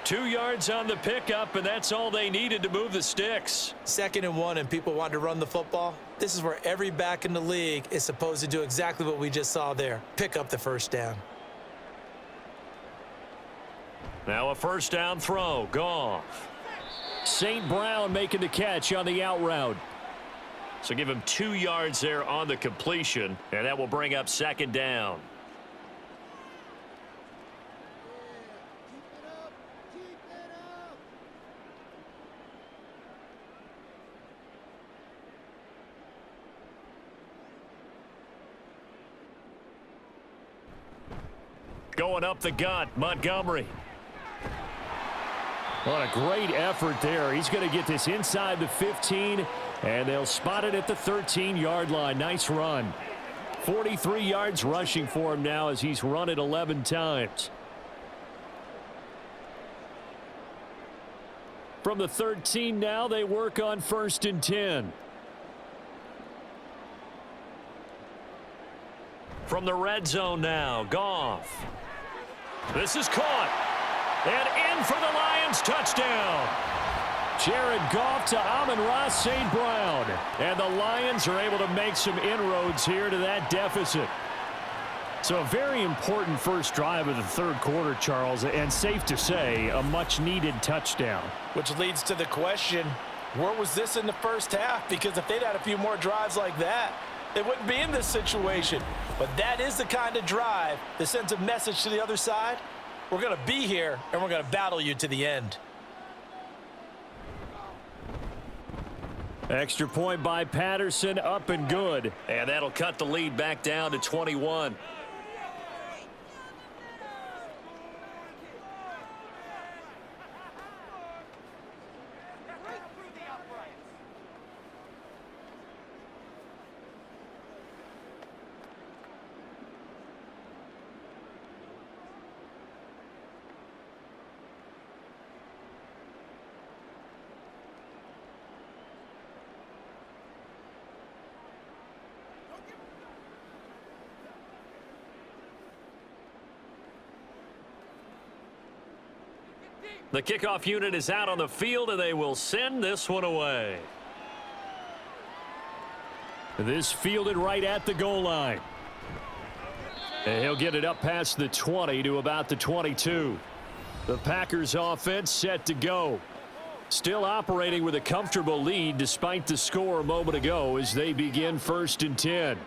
2 yards on the pickup, and that's all they needed to move the sticks. 2nd and 1, and people want to run the football. This is where every back in the league is supposed to do exactly what we just saw there. Pick up the first down. Now a first down throw. Goff. St. Brown making the catch on the out route. So give him 2 yards there on the completion, and that will bring up 2nd down. Going up the gut, Montgomery. What a great effort there. He's going to get this inside the 15, and they'll spot it at the 13-yard line. Nice run. 43 yards rushing for him now as he's run it 11 times. From the 13 now, they work on 1st and 10. From the red zone now, Goff. This is caught. And in for the Lions, touchdown. Jared Goff to Amon-Ra St. Brown. And the Lions are able to make some inroads here to that deficit. So a very important first drive of the 3rd quarter, Charles, and safe to say, a much-needed touchdown. Which leads to the question, where was this in the first half? Because if they'd had a few more drives like that, they wouldn't be in this situation. But that is the kind of drive that sends a message to the other side. We're going to be here, and we're going to battle you to the end. Extra point by Patterson, up and good. And that'll cut the lead back down to 21. The kickoff unit is out on the field, and they will send this one away. This fielded right at the goal line. And he'll get it up past the 20 to about the 22. The Packers offense set to go. Still operating with a comfortable lead despite the score a moment ago as they begin 1st and 10.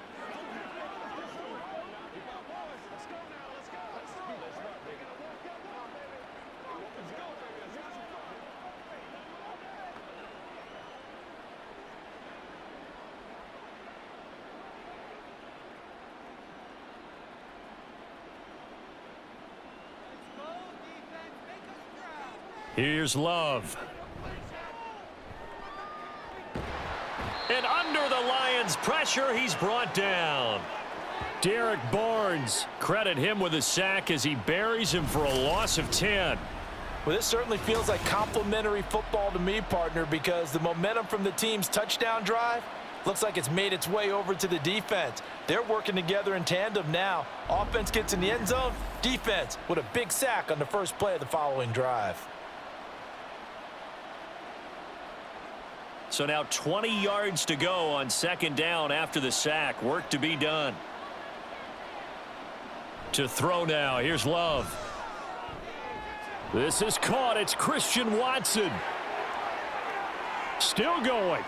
Here's Love. And under the Lions' pressure, he's brought down. Derek Barnes. Credit him with a sack as he buries him for a loss of 10. Well, this certainly feels like complimentary football to me, partner, because the momentum from the team's touchdown drive looks like it's made its way over to the defense. They're working together in tandem now. Offense gets in the end zone. Defense with a big sack on the first play of the following drive. So now 20 yards to go on 2nd down after the sack. Work to be done. To throw now. Here's Love. This is caught. It's Christian Watson. Still going.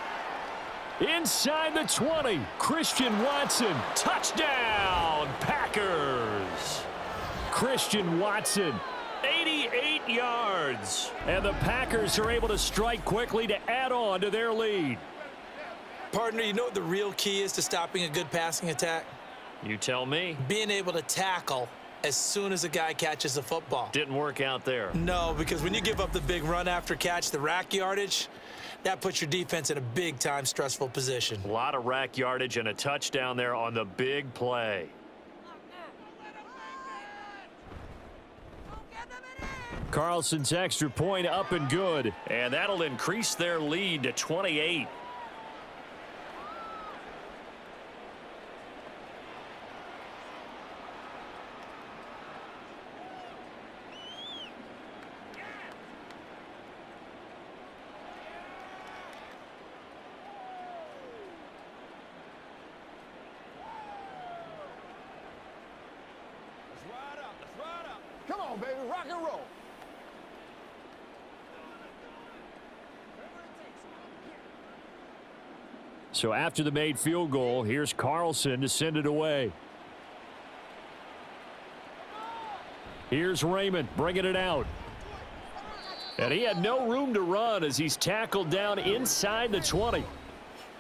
Inside the 20. Christian Watson. Touchdown, Packers. Christian Watson. 88 yards. And the Packers are able to strike quickly to add on to their lead. Partner, you know what the real key is to stopping a good passing attack? You tell me. Being able to tackle as soon as a guy catches the football. Didn't work out there. No, because when you give up the big run after catch, the rack yardage, that puts your defense in a big-time stressful position. A lot of rack yardage and a touchdown there on the big play. Carlson's extra point up and good. And that'll increase their lead to 28. Come on, baby, rock and roll. So after the made field goal, here's Carlson to send it away. Here's Raymond bringing it out. And he had no room to run as he's tackled down inside the 20.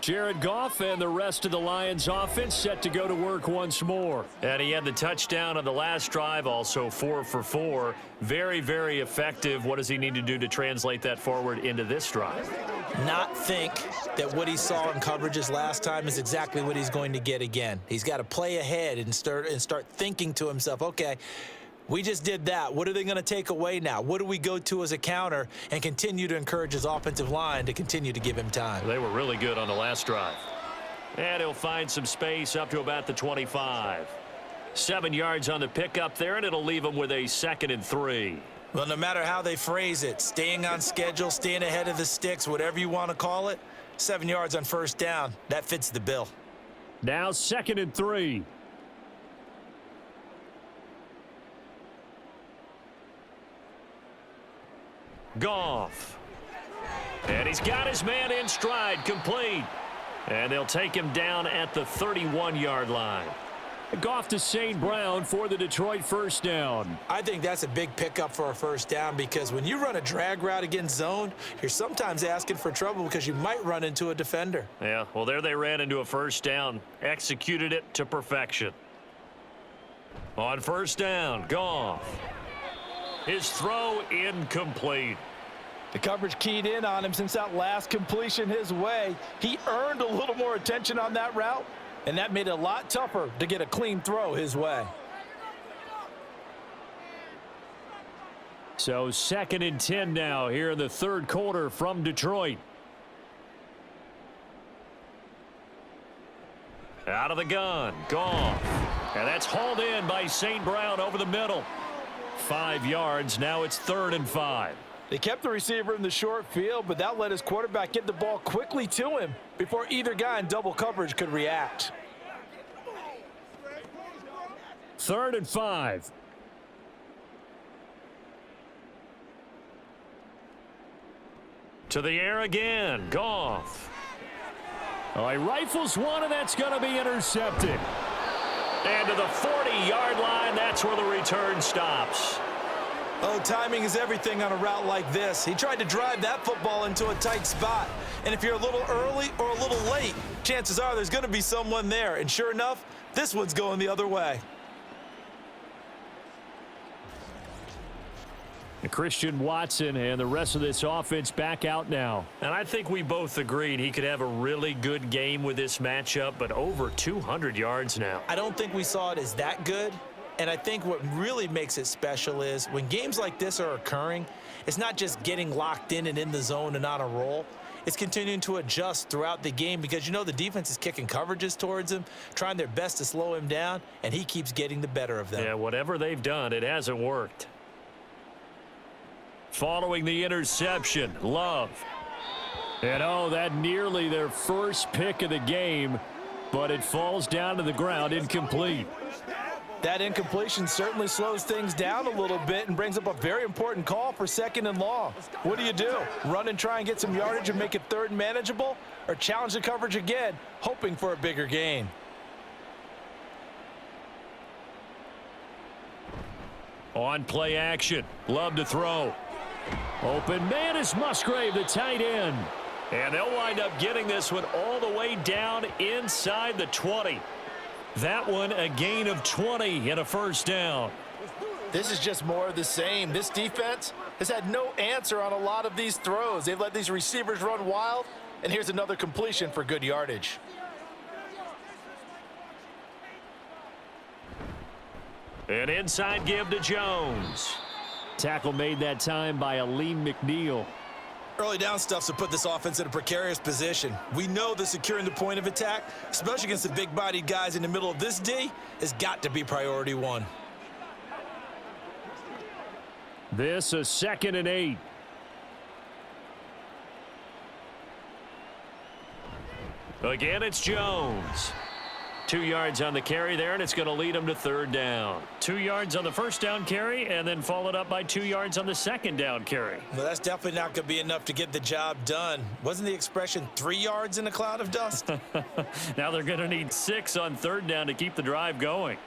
Jared Goff and the rest of the Lions offense set to go to work once more. And he had the touchdown on the last drive, also 4 for 4. Very, very effective. What does he need to do to translate that forward into this drive? Not think that what he saw in coverages last time is exactly what he's going to get again. He's got to play ahead and start thinking to himself, okay, we just did that. What are they going to take away now? What do we go to as a counter, and continue to encourage his offensive line to continue to give him time? They were really good on the last drive. And he'll find some space up to about the 25. 7 yards on the pickup there, and it'll leave him with a 2nd and 3. Well, no matter how they phrase it, staying on schedule, staying ahead of the sticks, whatever you want to call it, 7 yards on first down, that fits the bill. Now 2nd and 3. Goff. And he's got his man in stride, complete. And they'll take him down at the 31-yard line. Goff to St. Brown for the Detroit first down. I think that's a big pickup for a first down, because when you run a drag route against zone, you're sometimes asking for trouble because you might run into a defender. Yeah, well, there they ran into a first down. Executed it to perfection. On first down, Goff. His throw incomplete. The coverage keyed in on him since that last completion his way. He earned a little more attention on that route, and that made it a lot tougher to get a clean throw his way. So 2nd and 10 now here in the third quarter from Detroit. Out of the gun, Goff. And that's hauled in by St. Brown over the middle. 5 yards, now it's 3rd and 5. They kept the receiver in the short field, but that let his quarterback get the ball quickly to him before either guy in double coverage could react. 3rd and 5. To the air again, Goff. Oh, he rifles one, and that's going to be intercepted. And to the 40-yard line, that's where the return stops. Oh, timing is everything on a route like this. He tried to drive that football into a tight spot. And if you're a little early or a little late, chances are there's going to be someone there. And sure enough, this one's going the other way. Christian Watson and the rest of this offense back out now. And I think we both agreed he could have a really good game with this matchup, but over 200 yards now. I don't think we saw it as that good. And I think what really makes it special is when games like this are occurring, it's not just getting locked in and in the zone and on a roll. It's continuing to adjust throughout the game, because you know the defense is kicking coverages towards him, trying their best to slow him down, and he keeps getting the better of them. Yeah, whatever they've done, it hasn't worked. Following the interception, Love. And oh, that nearly their first pick of the game, but it falls down to the ground incomplete. That incompletion certainly slows things down a little bit and brings up a very important call for 2nd and long. What do? Run and try and get some yardage and make it 3rd and manageable, or challenge the coverage again, hoping for a bigger gain? On play action, Love to throw. Open man is Musgrave, the tight end. And they'll wind up getting this one all the way down inside the 20. That one a gain of 20 and a first down. This is just more of the same. This defense has had no answer on a lot of these throws. They've let these receivers run wild, and here's another completion for good yardage. An inside give to Jones. Tackle made that time by Aleem McNeil. Early down stuffs will put this offense in a precarious position. We know that securing the point of attack, especially against the big-bodied guys in the middle of this D, has got to be priority one. This is 2nd and 8. Again, it's Jones. 2 yards on the carry there, and it's going to lead him to 3rd down. 2 yards on the first down carry, and then followed up by 2 yards on the 2nd down carry. Well, that's definitely not going to be enough to get the job done. Wasn't the expression 3 yards in a cloud of dust? Now they're going to need 6 on 3rd down to keep the drive going.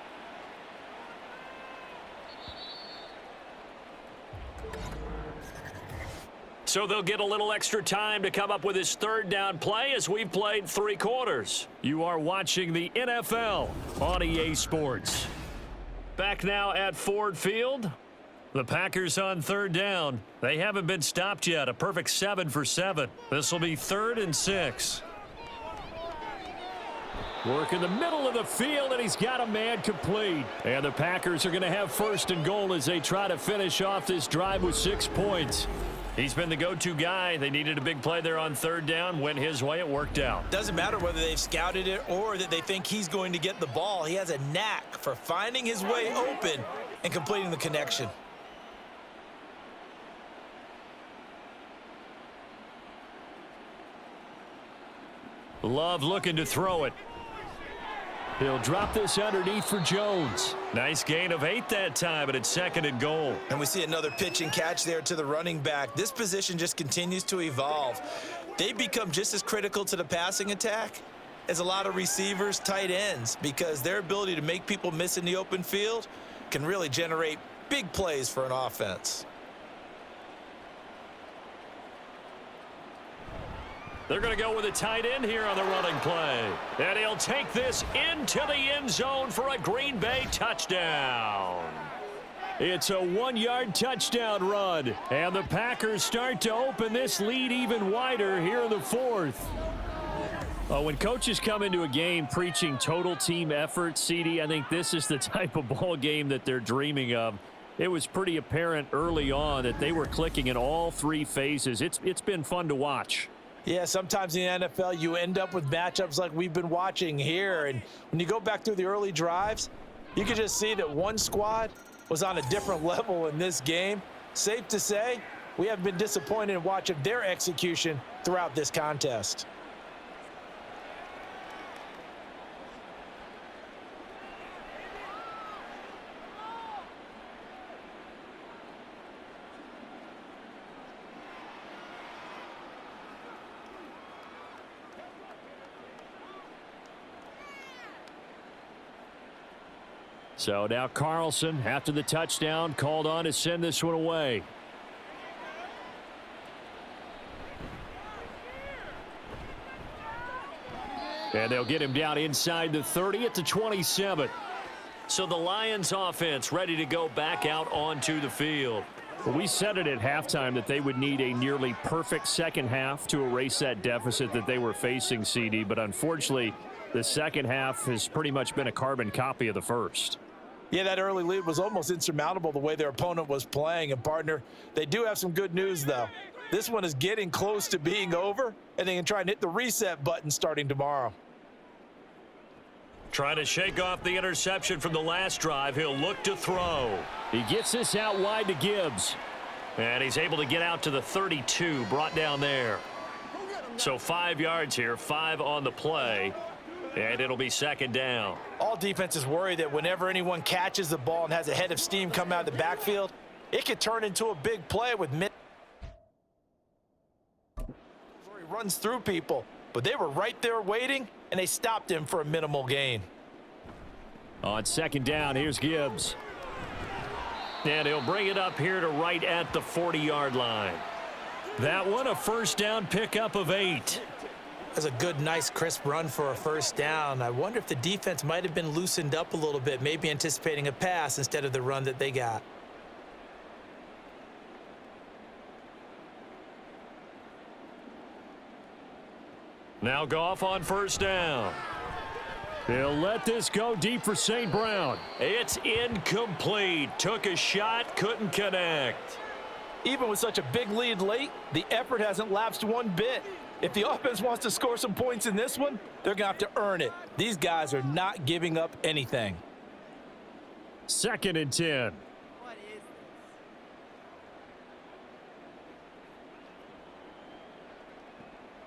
So they'll get a little extra time to come up with his 3rd down play as we've played 3 quarters. You are watching the NFL on EA Sports. Back now at Ford Field. The Packers on 3rd down. They haven't been stopped yet. A perfect 7 for 7. This will be 3rd and 6. Work in the middle of the field, and he's got a man complete. And the Packers are going to have 1st and goal as they try to finish off this drive with 6 points. He's been the go-to guy. They needed a big play there on 3rd down. Went his way. It worked out. Doesn't matter whether they've scouted it or that they think he's going to get the ball. He has a knack for finding his way open and completing the connection. Love looking to throw it. He'll drop this underneath for Jones. Nice gain of 8 that time, but it's 2nd and goal. And we see another pitch and catch there to the running back. This position just continues to evolve. They become just as critical to the passing attack as a lot of receivers, tight ends, because their ability to make people miss in the open field can really generate big plays for an offense. They're going to go with a tight end here on the running play. And he'll take this into the end zone for a Green Bay touchdown. It's a 1-yard touchdown run. And the Packers start to open this lead even wider here in the 4th. When coaches come into a game preaching total team effort, CD, I think this is the type of ball game that they're dreaming of. It was pretty apparent early on that they were clicking in all 3 phases. It's been fun to watch. Yeah, sometimes in the NFL, you end up with matchups like we've been watching here. And when you go back through the early drives, you can just see that one squad was on a different level in this game. Safe to say, we have been disappointed in watching their execution throughout this contest. So now Carlson, after the touchdown, called on to send this one away. And they'll get him down inside the 30 at the 27. So the Lions offense ready to go back out onto the field. Well, we said it at halftime that they would need a nearly perfect second half to erase that deficit that they were facing, CD. But unfortunately, the second half has pretty much been a carbon copy of the first. Yeah, that early lead was almost insurmountable the way their opponent was playing. And, partner, they do have some good news, though. This one is getting close to being over, and they can try and hit the reset button starting tomorrow. Trying to shake off the interception from the last drive. He'll look to throw. He gets this out wide to Gibbs. And he's able to get out to the 32, brought down there. So 5 yards here, 5 on the play. And it'll be 2nd down. All defenses worry that whenever anyone catches the ball and has a head of steam come out of the backfield, it could turn into a big play with where he runs through people. But they were right there waiting, and they stopped him for a minimal gain. On 2nd down, here's Gibbs. And he'll bring it up here to right at the 40-yard line. That one, a first down pickup of 8. That's a good, nice, crisp run for a first down. I wonder if the defense might have been loosened up a little bit, maybe anticipating a pass instead of the run that they got. Now Goff on first down. He'll let this go deep for St. Brown. It's incomplete. Took a shot, couldn't connect. Even with such a big lead late, the effort hasn't lapsed one bit. If the offense wants to score some points in this one, they're going to have to earn it. These guys are not giving up anything. 2nd and 10.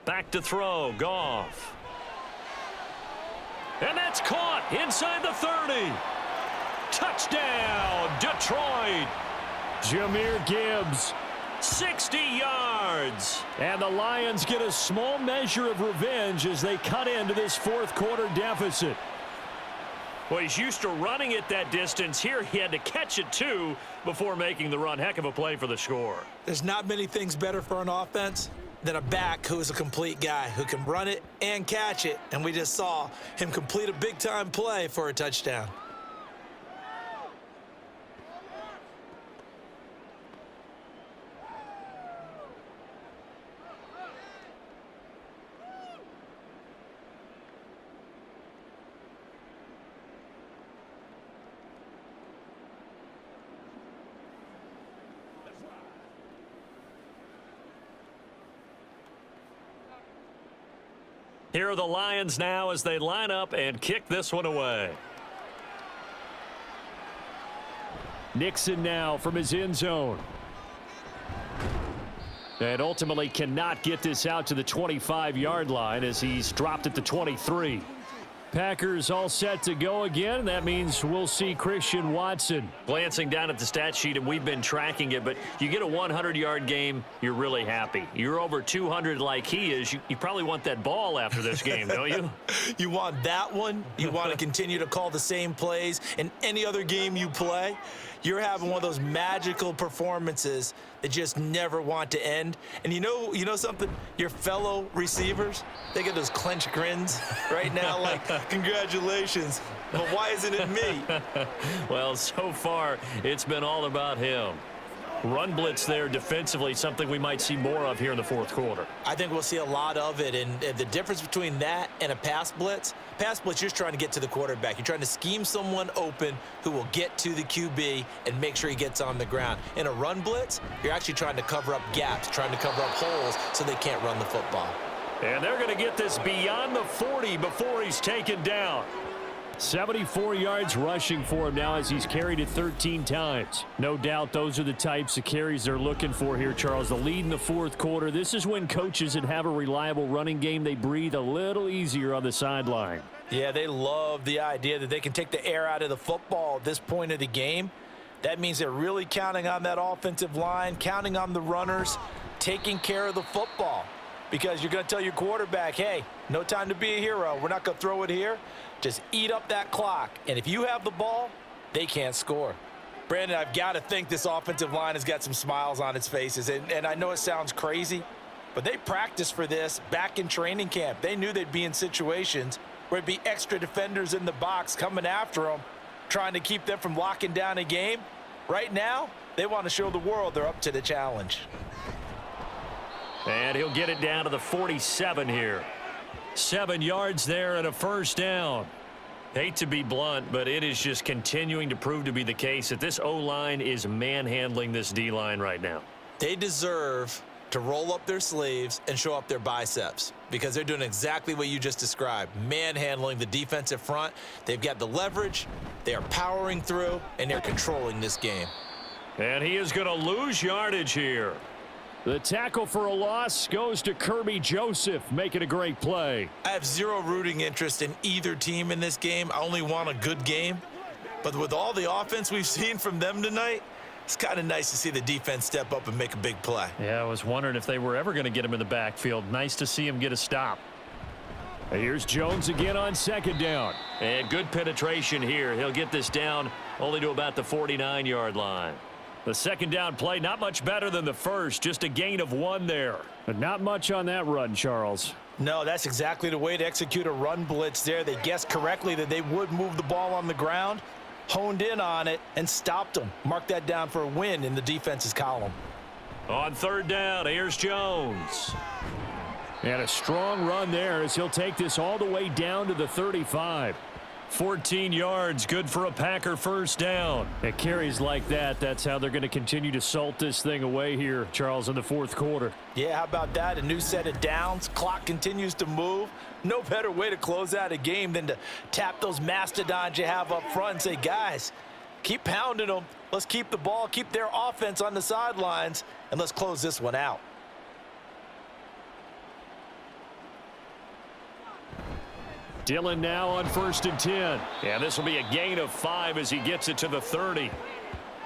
Back to throw, Goff. And that's caught inside the 30. Touchdown, Detroit. Jahmyr Gibbs. 60 yards. And the Lions get a small measure of revenge as they cut into this 4th quarter deficit. Well, he's used to running it that distance. Here he had to catch it, too, before making the run. Heck of a play for the score. There's not many things better for an offense than a back who is a complete guy who can run it and catch it. And we just saw him complete a big-time play for a touchdown. Here are the Lions now as they line up and kick this one away. Nixon now from his end zone. And ultimately cannot get this out to the 25-yard line as he's dropped at the 23. Packers all set to go again. That means we'll see Christian Watson. Glancing down at the stat sheet, and we've been tracking it, but you get a 100-yard game, you're really happy. You're over 200 like he is. You probably want that ball after this game, don't you? You want that one. You want to continue to call the same plays in any other game you play. You're having one of those magical performances that just never want to end. And you know something? Your fellow receivers, they get those clenched grins right now like, congratulations, but why isn't it me? Well, so far, it's been all about him. Run blitz there defensively, something we might see more of here in the 4th quarter. I think we'll see a lot of it, and the difference between that and a pass blitz, you're just trying to get to the quarterback. You're trying to scheme someone open who will get to the QB and make sure he gets on the ground. In a run blitz, you're actually trying to cover up gaps, trying to cover up holes so they can't run the football. And they're going to get this beyond the 40 before he's taken down. 74 yards rushing for him now as he's carried it 13 times. No doubt those are the types of carries they're looking for here, Charles. The lead in the 4th quarter. This is when coaches that have a reliable running game, they breathe a little easier on the sideline. Yeah, they love the idea that they can take the air out of the football at this point of the game. That means they're really counting on that offensive line, counting on the runners, taking care of the football. Because you're going to tell your quarterback, hey, no time to be a hero. We're not going to throw it here. Just eat up that clock. And if you have the ball, they can't score. Brandon, I've got to think this offensive line has got some smiles on its faces. And I know it sounds crazy, but they practiced for this back in training camp. They knew they'd be in situations where there'd be extra defenders in the box coming after them, trying to keep them from locking down a game. Right now, they want to show the world they're up to the challenge. And he'll get it down to the 47 here. 7 yards there and a first down. Hate to be blunt, but it is just continuing to prove to be the case that this O-line is manhandling this D-line right now. They deserve to roll up their sleeves and show up their biceps because they're doing exactly what you just described, manhandling the defensive front. They've got the leverage, they are powering through, and they're controlling this game. And he is going to lose yardage here. The tackle for a loss goes to Kirby Joseph, making a great play. I have zero rooting interest in either team in this game. I only want a good game. But with all the offense we've seen from them tonight, it's kind of nice to see the defense step up and make a big play. Yeah, I was wondering if they were ever going to get him in the backfield. Nice to see him get a stop. Here's Jones again on 2nd down. And good penetration here. He'll get this down only to about the 49-yard line. The 2nd down play, not much better than the first, just a gain of 1 there. But not much on that run, Charles. No, that's exactly the way to execute a run blitz there. They guessed correctly that they would move the ball on the ground, honed in on it, and stopped them. Mark that down for a win in the defense's column. On 3rd down, here's Jones. And a strong run there as he'll take this all the way down to the 35. 14 yards, good for a Packer first down. It carries like that. That's how they're going to continue to salt this thing away here, Charles, in the fourth quarter. Yeah, how about that? A new set of downs. Clock continues to move. No better way to close out a game than to tap those mastodons you have up front and say, guys, keep pounding them. Let's keep the ball, keep their offense on the sidelines, and let's close this one out. Dillon now on 1st and 10. Yeah, this will be a gain of 5 as he gets it to the 30.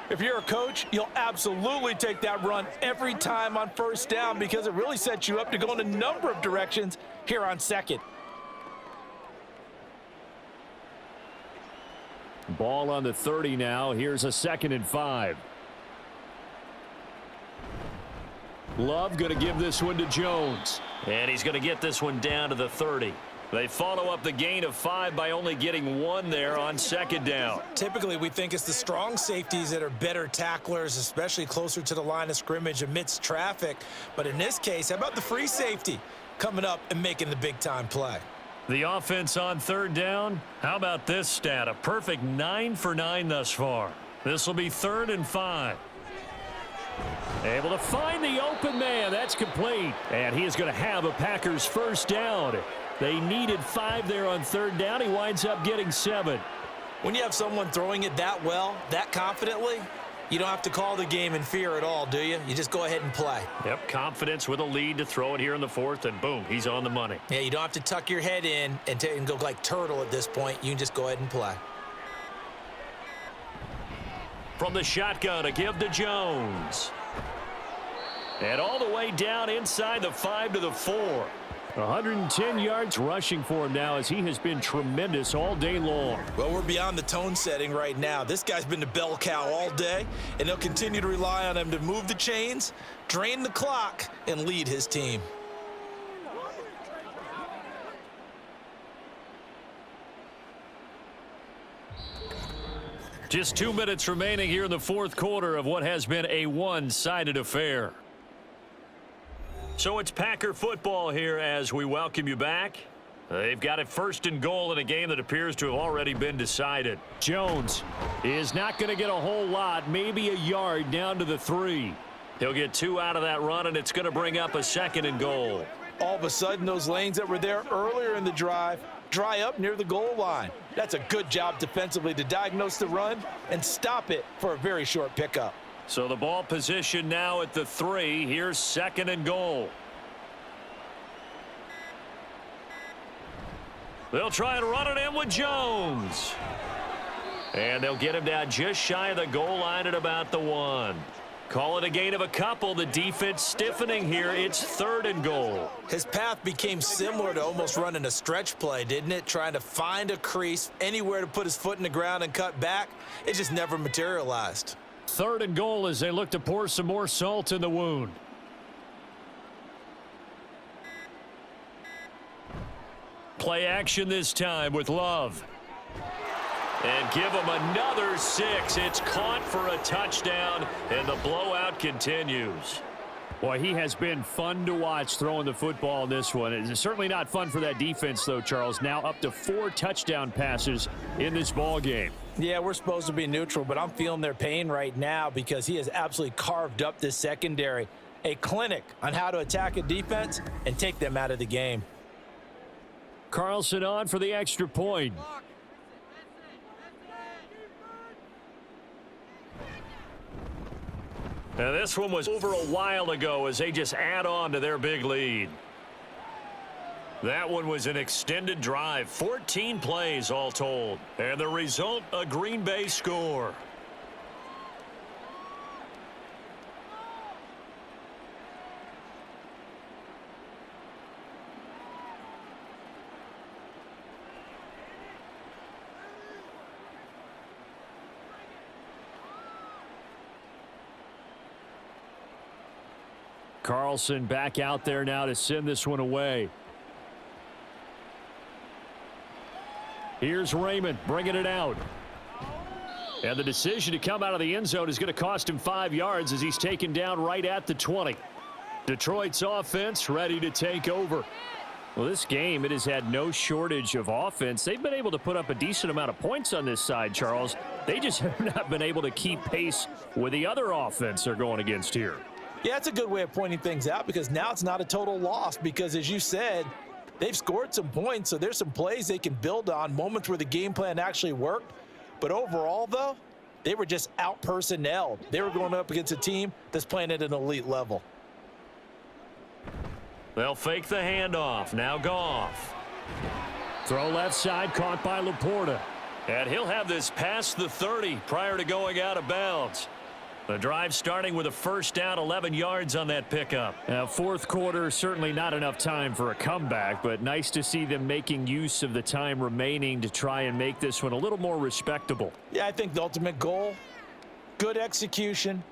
If you're a coach, you'll absolutely take that run every time on first down because it really sets you up to go in a number of directions here on second. Ball on the 30 now. Here's a 2nd and 5. Love going to give this one to Jones. And he's going to get this one down to the 30. They follow up the gain of 5 by only getting 1 there on 2nd down. Typically, we think it's the strong safeties that are better tacklers, especially closer to the line of scrimmage amidst traffic. But in this case, how about the free safety coming up and making the big-time play? The offense on 3rd down. How about this stat? A perfect 9 for 9 thus far. This will be 3rd and 5. Able to find the open man. That's complete. And he is going to have a Packers first down. They needed 5 there on 3rd down. He winds up getting 7. When you have someone throwing it that well, that confidently, you don't have to call the game in fear at all, do you? You just go ahead and play. Yep, confidence with a lead to throw it here in the 4th, and boom, he's on the money. Yeah, you don't have to tuck your head in and go like turtle at this point. You can just go ahead and play. From the shotgun, a give to Jones. And all the way down inside the 5 to the 4. 110 yards rushing for him now as he has been tremendous all day long. Well, we're beyond the tone setting right now. This guy's been the bell cow all day, and they'll continue to rely on him to move the chains, drain the clock, and lead his team. Just 2 minutes remaining here in the 4th quarter of what has been a one-sided affair. So it's Packer football here as we welcome you back. They've got it 1st and goal in a game that appears to have already been decided. Jones is not going to get a whole lot, maybe a yard down to the 3. He'll get 2 out of that run, and it's going to bring up a 2nd and goal. All of a sudden, those lanes that were there earlier in the drive dry up near the goal line. That's a good job defensively to diagnose the run and stop it for a very short pickup. So the ball position now at the 3. Here's 2nd and goal. They'll try and run it in with Jones. And they'll get him down just shy of the goal line at about the 1. Call it a gain of a couple. The defense stiffening here. It's 3rd and goal. His path became similar to almost running a stretch play, didn't it? Trying to find a crease, anywhere to put his foot in the ground and cut back. It just never materialized. 3rd and goal as they look to pour some more salt in the wound. Play action this time with Love. And give him another 6. It's caught for a touchdown, and the blowout continues. Boy, he has been fun to watch throwing the football in this one. It's certainly not fun for that defense, though, Charles. Now up to 4 touchdown passes in this ball game. Yeah, we're supposed to be neutral, but I'm feeling their pain right now because he has absolutely carved up this secondary. A clinic on how to attack a defense and take them out of the game. Carlson on for the extra point. And this one was over a while ago as they just add on to their big lead. That one was an extended drive, 14 plays all told. And the result, a Green Bay score. Carlson back out there now to send this one away. Here's Raymond bringing it out. And the decision to come out of the end zone is going to cost him 5 yards as he's taken down right at the 20. Detroit's offense ready to take over. Well, this game, it has had no shortage of offense. They've been able to put up a decent amount of points on this side, Charles. They just have not been able to keep pace with the other offense they're going against here. Yeah, that's a good way of pointing things out because now it's not a total loss because, as you said, they've scored some points, so there's some plays they can build on, moments where the game plan actually worked. But overall, though, they were just out-personnelled. They were going up against a team that's playing at an elite level. They'll fake the handoff. Now Goff. Throw left side, caught by Laporta. And he'll have this past the 30 prior to going out of bounds. The drive starting with a first down, 11 yards on that pickup. Now, fourth quarter, certainly not enough time for a comeback, but nice to see them making use of the time remaining to try and make this one a little more respectable. Yeah, I think the ultimate goal, good execution,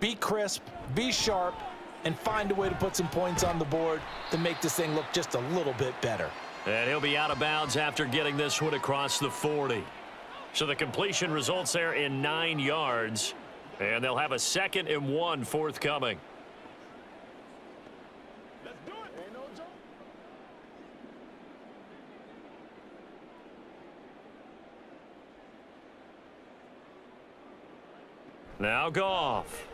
be crisp, be sharp, and find a way to put some points on the board to make this thing look just a little bit better. And he'll be out of bounds after getting this one across the 40. So the completion results there in 9 yards. And they'll have a 2nd and 1 forthcoming. Let's do it. Ain't no joke. Now Goff.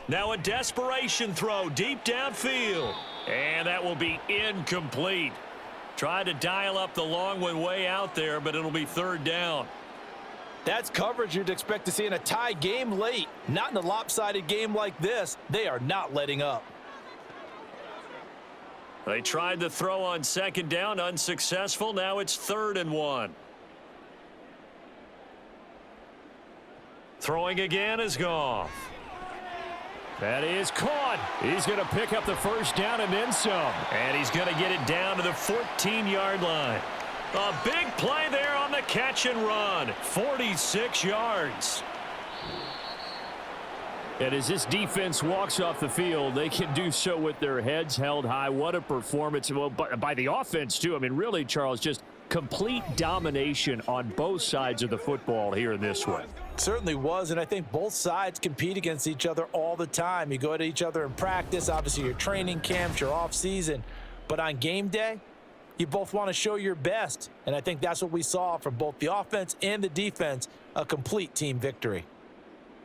Now a desperation throw deep downfield. And that will be incomplete. Tried to dial up the long one way out there, but it'll be 3rd down. That's coverage you'd expect to see in a tie game late. Not in a lopsided game like this. They are not letting up. They tried the throw on 2nd down, unsuccessful. Now it's 3rd and 1. Throwing again is Goff. That is caught. He's going to pick up the first down and then some. And he's going to get it down to the 14-yard line. A big play there on the catch and run. 46 yards. And as this defense walks off the field, they can do so with their heads held high. What a performance. Well, by the offense, too. I mean, really, Charles, just complete domination on both sides of the football here in this one. Certainly was, and I think both sides compete against each other all the time. You go at each other in practice, obviously your training camps, your off season, but on game day, you both want to show your best, and I think that's what we saw from both the offense and the defense, a complete team victory.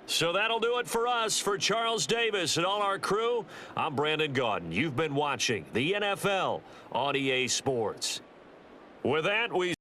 So that'll do it for us. For Charles Davis and all our crew, I'm Brandon Gaudin. You've been watching the NFL on EA Sports. With that, we